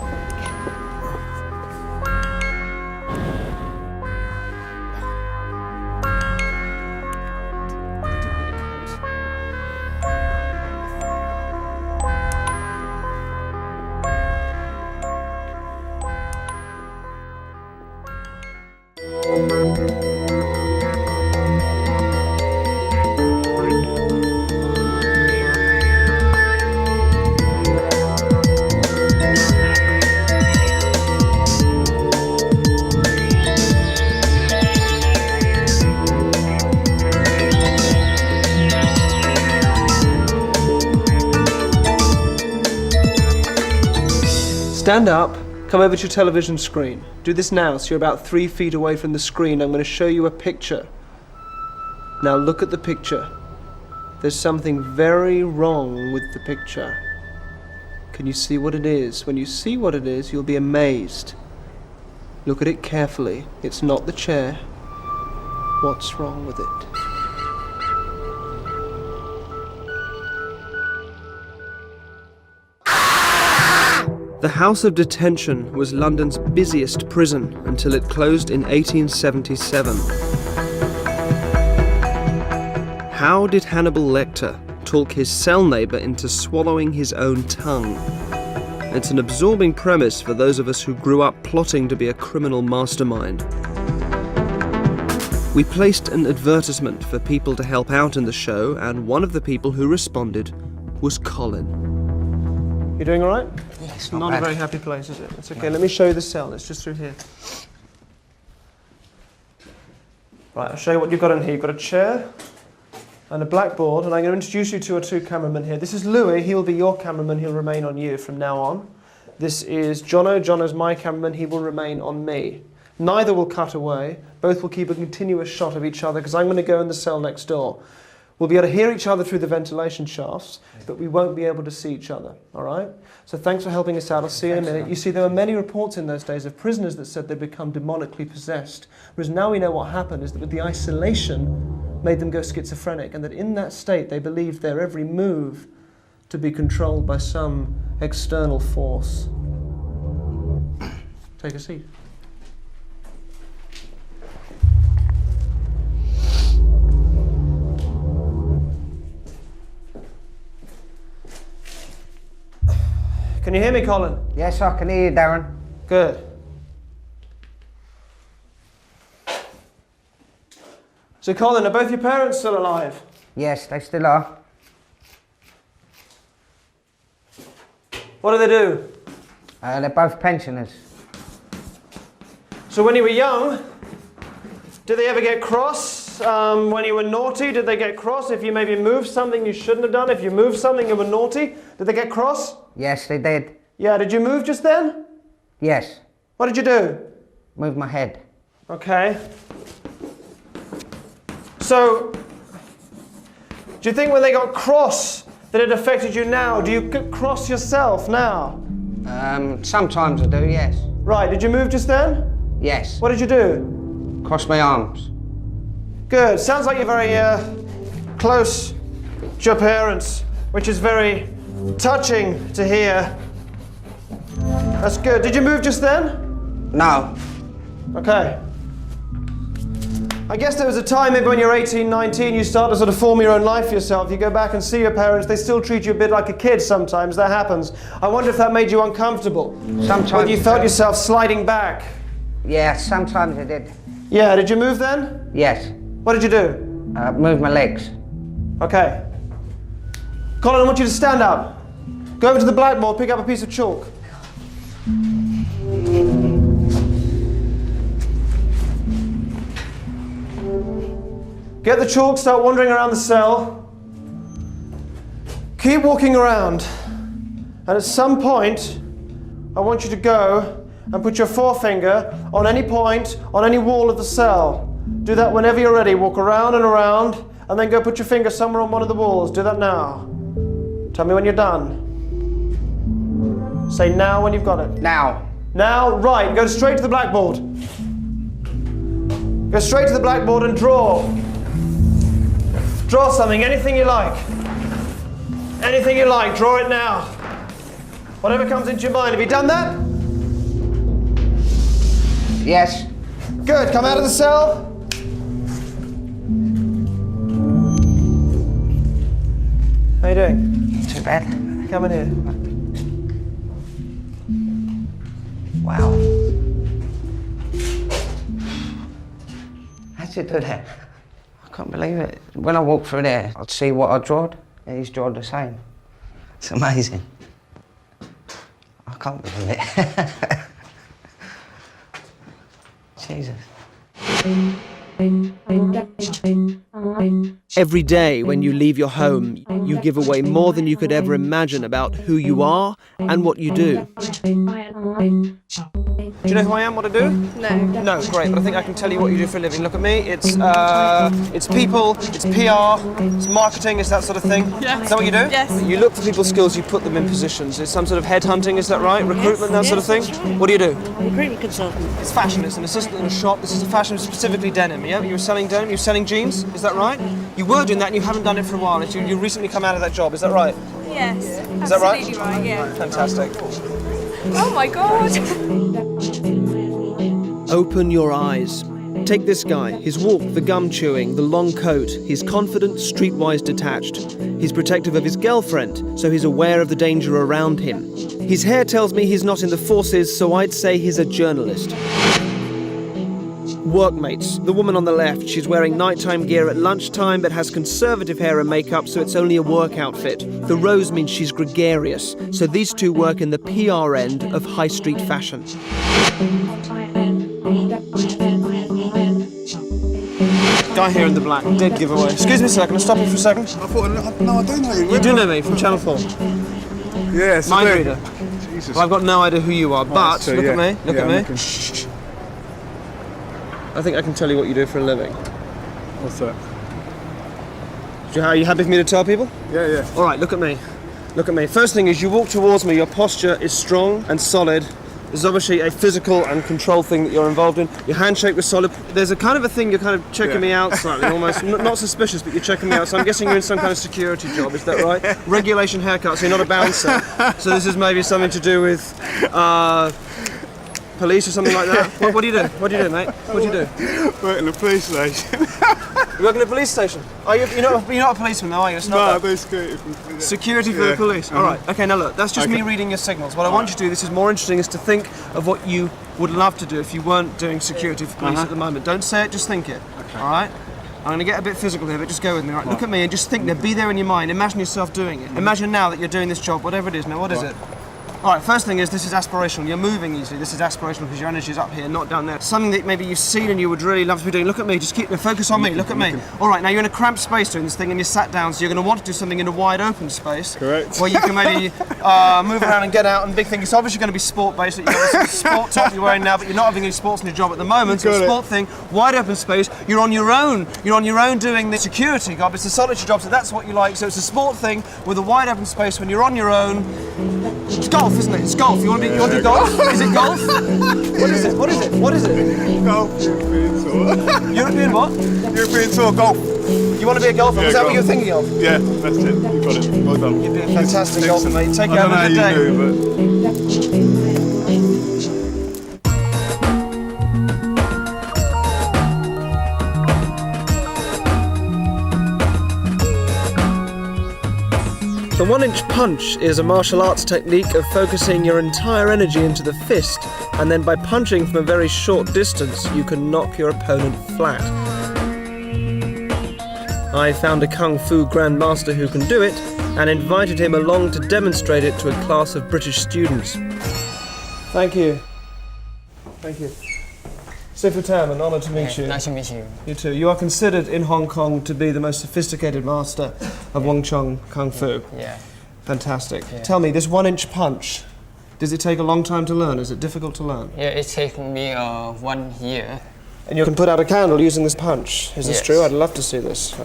Stand up, come over to your television screen. Do this now, so you're about 3 feet away from the screen. I'm going to show you a picture. Now look at the picture. There's something very wrong with the picture. Can you see what it is? When you see what it is, you'll be amazed. Look at it carefully. It's not the chair. What's wrong with it? The House of Detention was London's busiest prison until it closed in 1877. How did Hannibal Lecter talk his cell neighbour into swallowing his own tongue? It's an absorbing premise for those of us who grew up plotting to be a criminal mastermind. We placed an advertisement for people to help out in the show, and one of the people who responded was Colin. You doing all right? Yes, Not a very happy place, is it? It's okay. Let me show you the cell. It's just through here. Right, I'll show you what you've got in here. You've got a chair and a blackboard, and I'm going to introduce you to our two cameramen here. This is Louis. He'll be your cameraman. He'll remain on you from now on. This is Jono. Jono's my cameraman. He will remain on me. Neither will cut away. Both will keep a continuous shot of each other because I'm going to go in the cell next door. We'll be able to hear each other through the ventilation shafts, but we won't be able to see each other, all right? So thanks for helping us out. I'll see you in a minute. You see, there were many reports in those days of prisoners that said they'd become demonically possessed, whereas now we know what happened is that with the isolation made them go schizophrenic, and that in that state they believed their every move to be controlled by some external force. Take a seat. Can you hear me, Colin? Yes, I can hear you, Derren. Good. So, Colin, are both your parents still alive? Yes, they still are. What do they do? They're both pensioners. So when you were young, did they ever get cross? When you were naughty, did they get cross? If you maybe moved something you shouldn't have done, if you moved something you were naughty, did they get cross? Yes, they did. Yeah, did you move just then? Yes. What did you do? Move my head. Okay. So, do you think when they got cross that it affected you now? Do you get cross yourself now? Sometimes I do, yes. Right, did you move just then? Yes. What did you do? Cross my arms. Good. Sounds like you're very close to your parents, which is very touching to hear. That's good. Did you move just then? No. Okay. I guess there was a time, maybe when you're 18, 19, you start to sort of form your own life for yourself. You go back and see your parents, they still treat you a bit like a kid sometimes. That happens. I wonder if that made you uncomfortable. Sometimes. When you felt yourself sliding back. Yeah, sometimes I did. Yeah, did you move then? Yes. What did you do? Move my legs. Okay. Colin, I want you to stand up. Go over to the blackboard, pick up a piece of chalk. Get the chalk, start wandering around the cell. Keep walking around. And at some point, I want you to go and put your forefinger on any point, on any wall of the cell. Do that whenever you're ready. Walk around and around, and then go put your finger somewhere on one of the walls. Do that now. Tell me when you're done. Say now when you've got it. Now. Now, right. Go straight to the blackboard. Go straight to the blackboard and draw. Draw something, anything you like. Anything you like, draw it now. Whatever comes into your mind. Have you done that? Yes. Good, come out of the cell. How you doing? Not too bad. Come in here. Wow. How'd you do that? I can't believe it. When I walk through there, I'd see what I drawed, and he's drawn the same. It's amazing. I can't believe it. Jesus. Every day when you leave your home, you give away more than you could ever imagine about who you are and what you do. Do you know who I am, what I do? No. No, great, but I think I can tell you what you do for a living. Look at me, it's people, it's PR, it's marketing, it's that sort of thing. Yes. Is that what you do? Yes. You look for people's skills, you put them in positions. It's some sort of headhunting, is that right? Recruitment, that sort of thing? Right. What do you do? Recruitment consultant. It's fashion, it's an assistant in a shop. This is a fashion, specifically denim, yeah? You were selling denim, you were selling jeans, is that right? You were doing that and you haven't done it for a while. You recently come out of that job, is that right? Yes. Is that right? Absolutely right, yeah. Fantastic. Oh my God. Open your eyes. Take this guy, his walk, the gum chewing, the long coat. He's confident, streetwise detached. He's protective of his girlfriend, so he's aware of the danger around him. His hair tells me he's not in the forces, so I'd say he's a journalist. Workmates. The woman on the left, she's wearing nighttime gear at lunchtime but has conservative hair and makeup, so it's only a work outfit. The rose means she's gregarious, so these two work in the PR end of high street fashion. Guy here in the black, dead giveaway. Excuse me, sir, can I stop you for a second? I thought, no, I don't know you. You do know me from Channel 4? Yes, Mind I do. reader. Jesus. Well, I've got no idea who you are, but so, look yeah. at me, look Yeah, at me. Shh. I think I can tell you what you do for a living. What's that? Are you happy for me to tell people? Yeah, yeah. All right, look at me. Look at me. First thing is you walk towards me, your posture is strong and solid. There's obviously a physical and control thing that you're involved in. Your handshake was solid. There's a kind of a thing you're kind of checking me out slightly, almost. Not suspicious, but you're checking me out. So I'm guessing you're in some kind of security job, is that right? Regulation haircut, so you're not a bouncer. So this is maybe something to do with police or something like that. What do you do? What do you do, mate? What do you do? Work in the police station. You work in a police station? Are you? You're not a policeman, though, are you? It's not No, that. there's security. Security for the police. All right. Okay. Now look, that's just me reading your signals. What I want you to do, this is more interesting, is to think of what you would love to do if you weren't doing security for police at the moment. Don't say it, just think it. Okay. All right. I'm going to get a bit physical here, but just go with me. All right. Look at me and just think there. Be there in your mind. Imagine yourself doing it. Imagine now that you're doing this job, whatever it is. Now, what is it? All right, first thing is this is aspirational. You're moving easily. This is aspirational because your energy is up here, not down there. Something that maybe you've seen and you would really love to be doing. Look at me, just keep the focus on me. Look at me. All right, now you're in a cramped space doing this thing and you're sat down, so you're going to want to do something in a wide open space. Correct. Where you can maybe move around and get out and big thing. It's obviously going to be sport based. You've got this sport top you're wearing now, but you're not having any sports in your job at the moment. So a sport thing, wide open space. You're on your own. You're on your own doing the security job. It's a solitary job, so that's what you like. So it's a sport thing with a wide open space when you're on your own. It's golf, isn't it? It's golf. You want to do golf? Is it golf? What is it? What is it? What is it? Golf, European tour. European what? European tour, golf. You want to be a golfer? Yeah, Is that golf. what you're thinking of? Yeah, that's it. You got it. Well done. You'd be a fantastic golfer, mate. Take I care, don't know have a good how day. you do, The 1-inch punch is a martial arts technique of focusing your entire energy into the fist, and then by punching from a very short distance, you can knock your opponent flat. I found a Kung Fu grandmaster who can do it, and invited him along to demonstrate it to a class of British students. Thank you. Thank you. Sifu Tam, an honour to meet you. Nice to meet you. You too. You are considered in Hong Kong to be the most sophisticated master of Wing Chun Kung Fu. Yeah. Fantastic. Yeah. Tell me, this 1-inch punch, does it take a long time to learn? Is it difficult to learn? Yeah, it took me 1 year. And you can put out a candle using this punch. Is this Yes. true? I'd love to see this.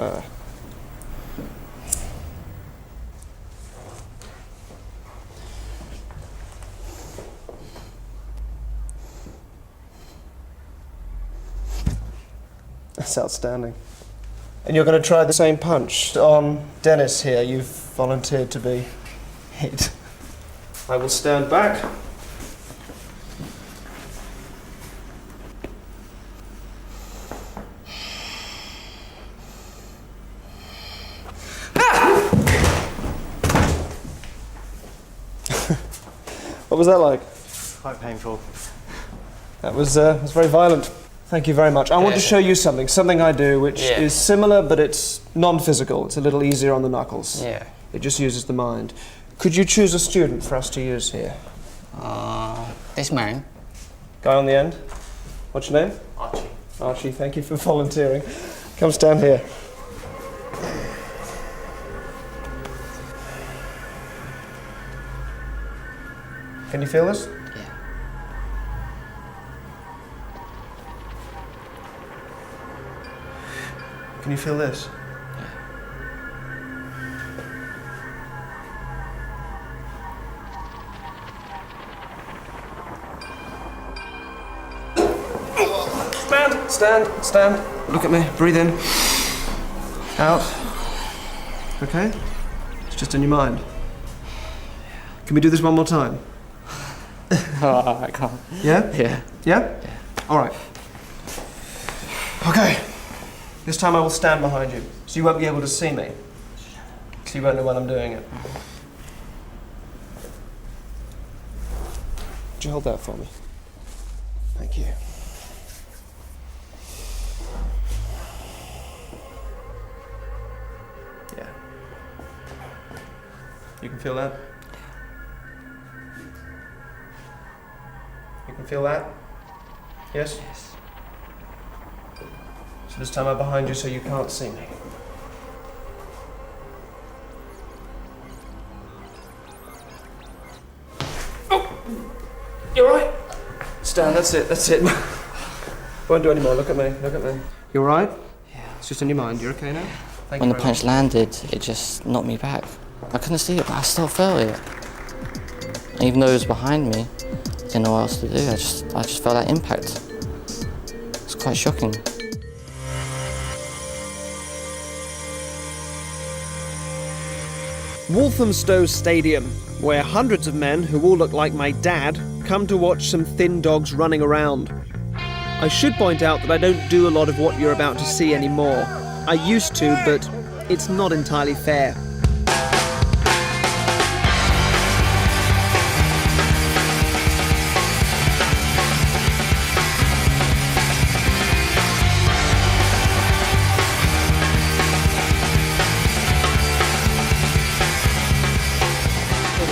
That's outstanding. And you're going to try the same punch on Dennis here. You've volunteered to be hit. I will stand back. What was that like? Quite painful. That was very violent. Thank you very much. I want to show you something I do which is similar, but it's non-physical. It's a little easier on the knuckles. Yeah. It just uses the mind. Could you choose a student for us to use here? This man. Guy on the end. What's your name? Archie. Archie, thank you for volunteering. Come stand here. Can you feel this? Yeah. Can you feel this? Stand. Look at me. Breathe in. Out. Okay? It's just in your mind. Can we do this one more time? Oh, I can't. Yeah? Yeah. Yeah? All right. Okay. This time I will stand behind you, so you won't be able to see me. So you won't know when I'm doing it. Would you hold that for me? Thank you. Yeah. You can feel that? You can feel that? Yes? Yes. So this time I'm behind you so you can't see me. Oh! You're right. Stand, that's it. Won't do any more, look at me. You alright? Yeah. It's just in your mind, you're okay now? Thank When you the very punch much. landed, it just knocked me back. I couldn't see it, but I still felt it. And even though it was behind me, I didn't know what else to do. I just felt that impact. It's quite shocking. Walthamstow Stadium, where hundreds of men who all look like my dad come to watch some thin dogs running around. I should point out that I don't do a lot of what you're about to see anymore. I used to, but it's not entirely fair.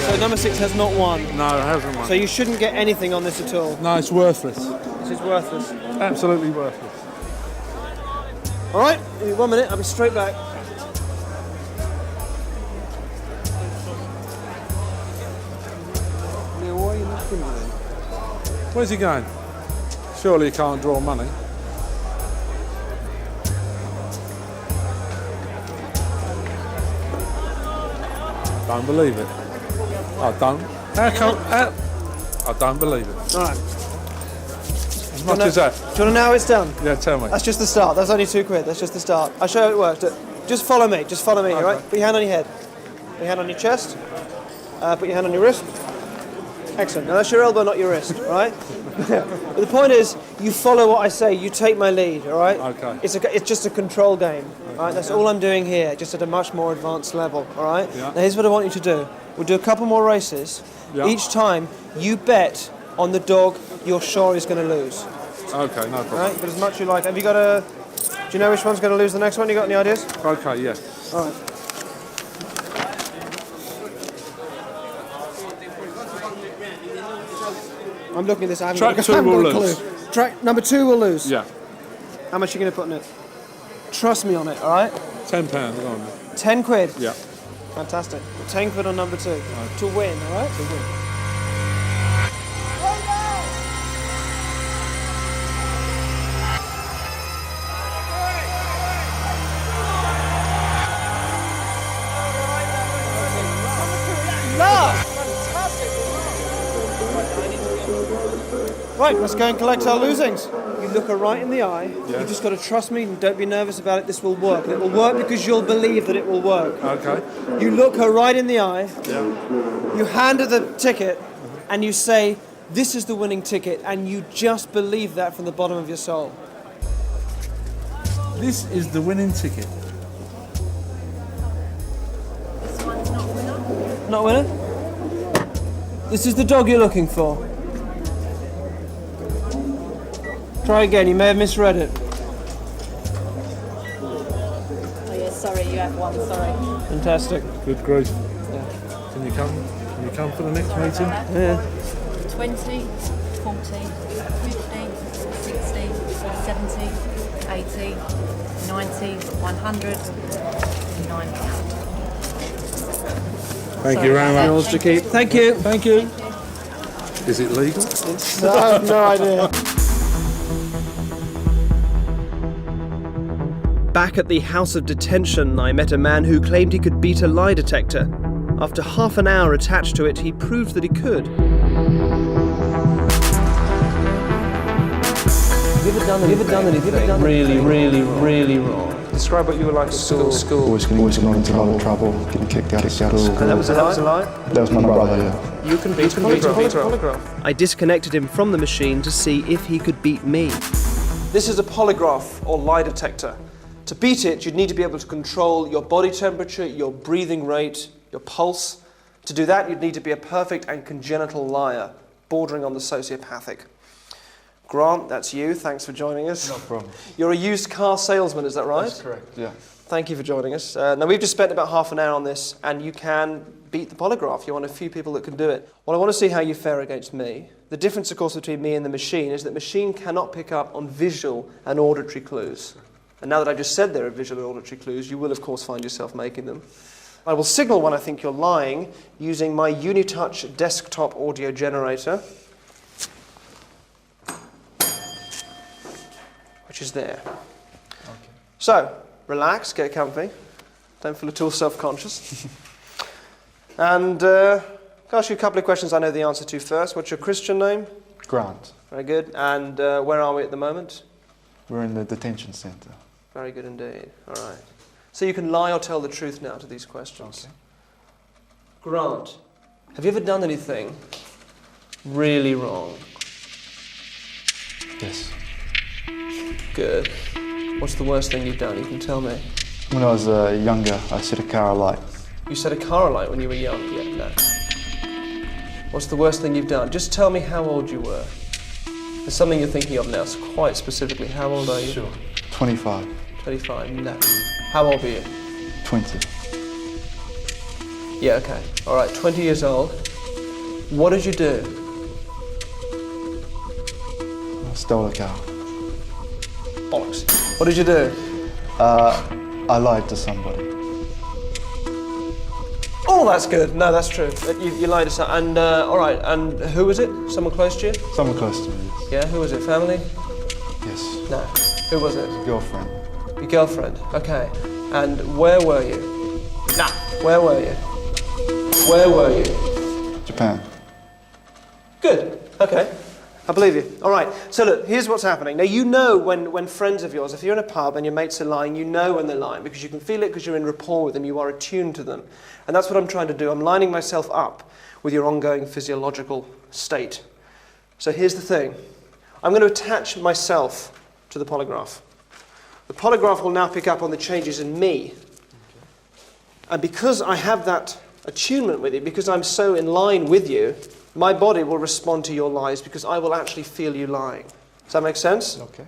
So number 6 has not won. No, it hasn't won. So you shouldn't get anything on this at all. No, it's worthless. This is worthless. Absolutely worthless. All right, give me 1 minute. I'll be straight back. Now, why are you looking at him? Where's he going? Surely he can't draw money. Don't believe it. I don't. I don't believe it. All right. As much as that. Do you want to know how it's done? Yeah, tell me. That's just the start. That's only £2. That's just the start. I'll show you how it works. Just follow me. Okay. All right? Put your hand on your head. Put your hand on your chest. Put your hand on your wrist. Excellent. Now that's your elbow, not your wrist, all right? But the point is, you follow what I say. You take my lead, all right? Okay. It's just a control game, all right? That's all I'm doing here, just at a much more advanced level, all right? Yeah. Now here's what I want you to do. We'll do a couple more races. Yeah. Each time, you bet on the dog you're sure is going to lose. Okay, no problem. All right? But as much as you like. Have you got a... Do you know which one's going to lose the next one? You got any ideas? Okay, yeah. All right. I'm looking at this. I haven't Track got, 2 I haven't will got a lose. clue. Track number 2 will lose. Yeah. How much are you going to put in it? Trust me on it, all right? £10, go on. 10 quid. Yeah. Fantastic. 10 quid on number 2 to win, all right? To win. Right, let's go and collect our losings. You look her right in the eye. Yeah. You've just got to trust me and don't be nervous about it. This will work. And it will work because you'll believe that it will work. Okay. You look her right in the eye. Yeah. You hand her the ticket and you say, "This is the winning ticket," and you just believe that from the bottom of your soul. This is the winning ticket. This one's not a winner. Not a winner? This is the dog you're looking for. Try again, you may have misread it. Oh yeah, sorry, you have one, sorry. Fantastic. Good grief. Can you come for the next meeting? Yeah. 20, 40, 50, 60, 70, 80, 90, 100, 90. Thank you very much. Yours to keep. Thank you. Thank you. Is it legal? I have no idea. Back at the House of Detention, I met a man who claimed he could beat a lie detector. After half an hour attached to it, he proved that he could. Have you ever done anything really wrong? Describe what you were like at school. Always getting into a lot of trouble, getting kicked out of school. And that was a lie? That was my brother, yeah. You can beat a polygraph. I disconnected him from the machine to see if he could beat me. This is a polygraph or lie detector. To beat it, you'd need to be able to control your body temperature, your breathing rate, your pulse. To do that, you'd need to be a perfect and congenital liar, bordering on the sociopathic. Grant, that's you. Thanks for joining us. No problem. You're a used car salesman, is that right? That's correct, yeah. Thank you for joining us. Now, we've just spent about half an hour on this, and you can beat the polygraph. You're one of a few people that can do it. Well, I want to see how you fare against me. The difference, of course, between me and the machine is that the machine cannot pick up on visual and auditory clues. And now that I've just said there are visual and auditory clues, you will, of course, find yourself making them. I will signal when I think you're lying using my Unitouch desktop audio generator, which is there. Okay. So, relax, get comfy. Don't feel at all self-conscious. And I'll ask you a couple of questions I know the answer to first. What's your Christian name? Grant. Very good. And where are we at the moment? We're in the detention centre. Very good indeed. All right. So you can lie or tell the truth now to these questions. Okay. Grant, have you ever done anything really wrong? Yes. Good. What's the worst thing you've done? You can tell me. When I was younger, I set a car alight. You set a car alight when you were young? Yeah, no. What's the worst thing you've done? Just tell me how old you were. There's something you're thinking of now, so quite specifically. How old are you? Sure. 25. 25, no. How old were you? 20. Yeah, okay. All right, 20 years old. What did you do? I stole a car. Bollocks. What did you do? I lied to somebody. Oh, that's good. No, that's true. You lied to someone. And, all right, and who was it? Someone close to you? Someone close to me, yes. Yeah, who was it? Family? Yes. No. Who was it? Girlfriend. Your girlfriend. Okay. And where were you? Nah. Where were you? Where were you? Japan. Good. Okay. I believe you. All right. So look, here's what's happening. Now, you know when friends of yours, if you're in a pub and your mates are lying, you know when they're lying because you can feel it because you're in rapport with them, you are attuned to them. And that's what I'm trying to do. I'm lining myself up with your ongoing physiological state. So here's the thing. I'm going to attach myself to the polygraph. The polygraph will now pick up on the changes in me. And because I have that attunement with you, because I'm so in line with you, my body will respond to your lies because I will actually feel you lying. Does that make sense? Okay.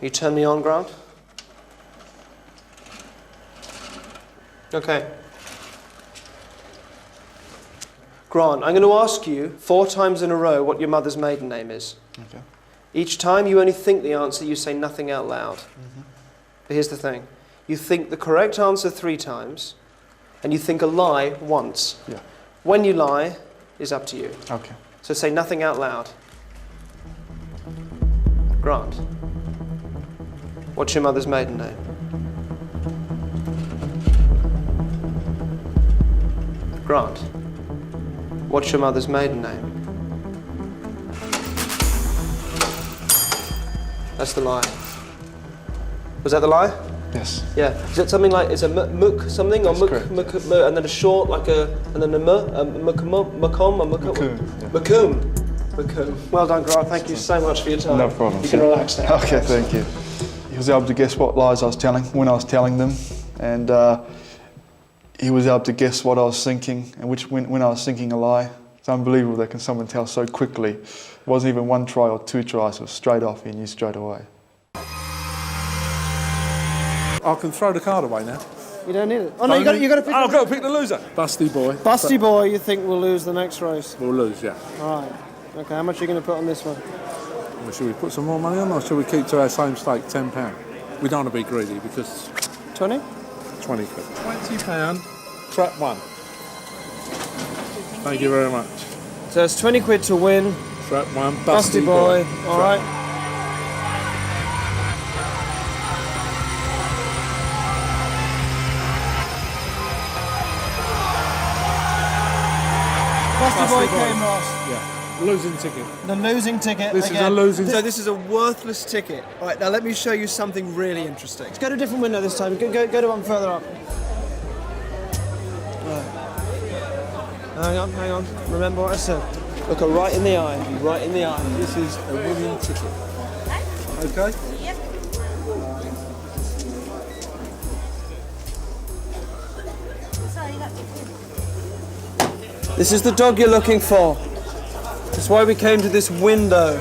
You turn me on, Grant? Okay. Grant, I'm going to ask you 4 times in a row what your mother's maiden name is. Okay. Each time you only think the answer, you say nothing out loud. Mm-hmm. But here's the thing. You think the correct answer 3 times, and you think a lie once. Yeah. When you lie is up to you. Okay. So say nothing out loud. Grant, what's your mother's maiden name? Grant, what's your mother's maiden name? That's the lie. Was that the lie? Yes. Yeah. Is it something like, is a muk something, or muk, and then a short, like and then a Macoom. Well done, Grant. Thank you so much for your time. No problem. You can relax now. Okay, thank you. He was able to guess what lies I was telling when I was telling them, and he was able to guess what I was thinking and when I was thinking a lie. It's unbelievable that can someone tell so quickly. It wasn't even one try or two tries. It was straight off. He knew straight away. I can throw the card away now. You don't need it. Oh no, you got to pick. I've got to pick the loser. Busty boy. Busty boy, you think will lose the next race? We'll lose, yeah. All right. Okay, how much are you going to put on this one? Well, should we put some more money on, or should we keep to our same stake, £10? We don't want to be greedy because... 20? 20 quid. £20, trap one. Thank you very much. So it's 20 quid to win. Trap one, Busty boy. All right. Busty boy came last. Yeah. Losing ticket. The losing ticket. This is a losing ticket. So this is a worthless ticket. All right, now let me show you something really interesting. Let's go to a different window this time. Go to one further up. Hang on. Remember what I said. Look her right in the eye. Right in the eye. This is a winning ticket. Okay? Yep. This is the dog you're looking for. That's why we came to this window.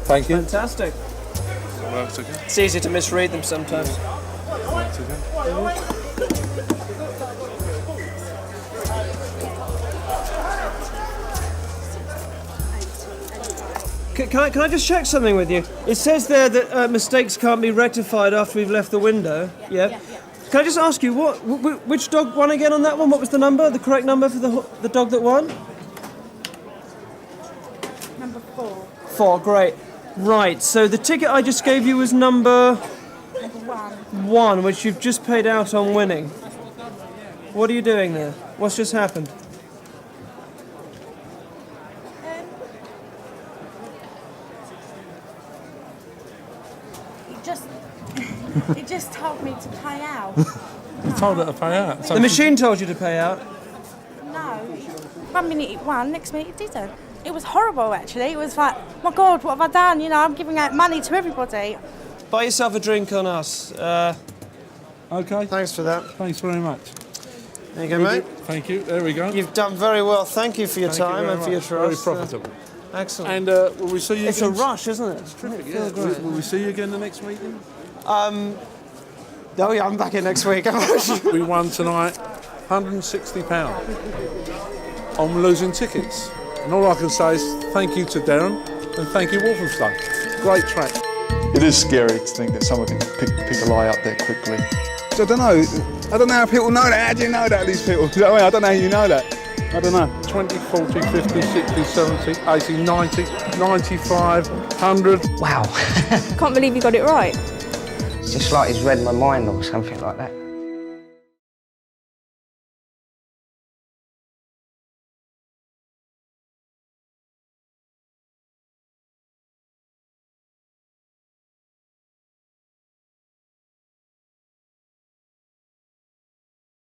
Thank you. Fantastic. Works again. It's easy to misread them sometimes. Works again. Can I just check something with you? It says there that mistakes can't be rectified after we've left the window. Yeah. Can I just ask you, which dog won again on that one? What was the number? The correct number for the dog that won? Number 4. 4, great. Right, so the ticket I just gave you was number 1, which you've just paid out on winning. What are you doing there? What's just happened? It just told me to pay out. You told her to pay out. The machine told you to pay out? No. 1 minute it won, next minute it didn't. It was horrible, actually. It was like, my God, what have I done? You know, I'm giving out money to everybody. Buy yourself a drink on us. Okay. Thanks for that. Thanks very much. There you go, mate. Thank you. There we go. You've done very well. Thank you for your time and for your trust. Very profitable. Excellent. And will we see you It's again? a rush, isn't it? It's Terrific, It yeah. feels great. Will we see you again the next week then? Oh yeah, I'm back in next week. We won tonight £160 on losing tickets. And all I can say is thank you to Derren and thank you Walthamstow. Great track. It is scary to think that someone can pick a lie up there quickly. So I don't know how people know that. How do you know that, these people? Do you know what I mean? I don't know how you know that. I don't know. 20, 40, 50, 60, 70, 80, 90, 95, 100. Wow. Can't believe you got it right. It's just like he's read my mind or something like that.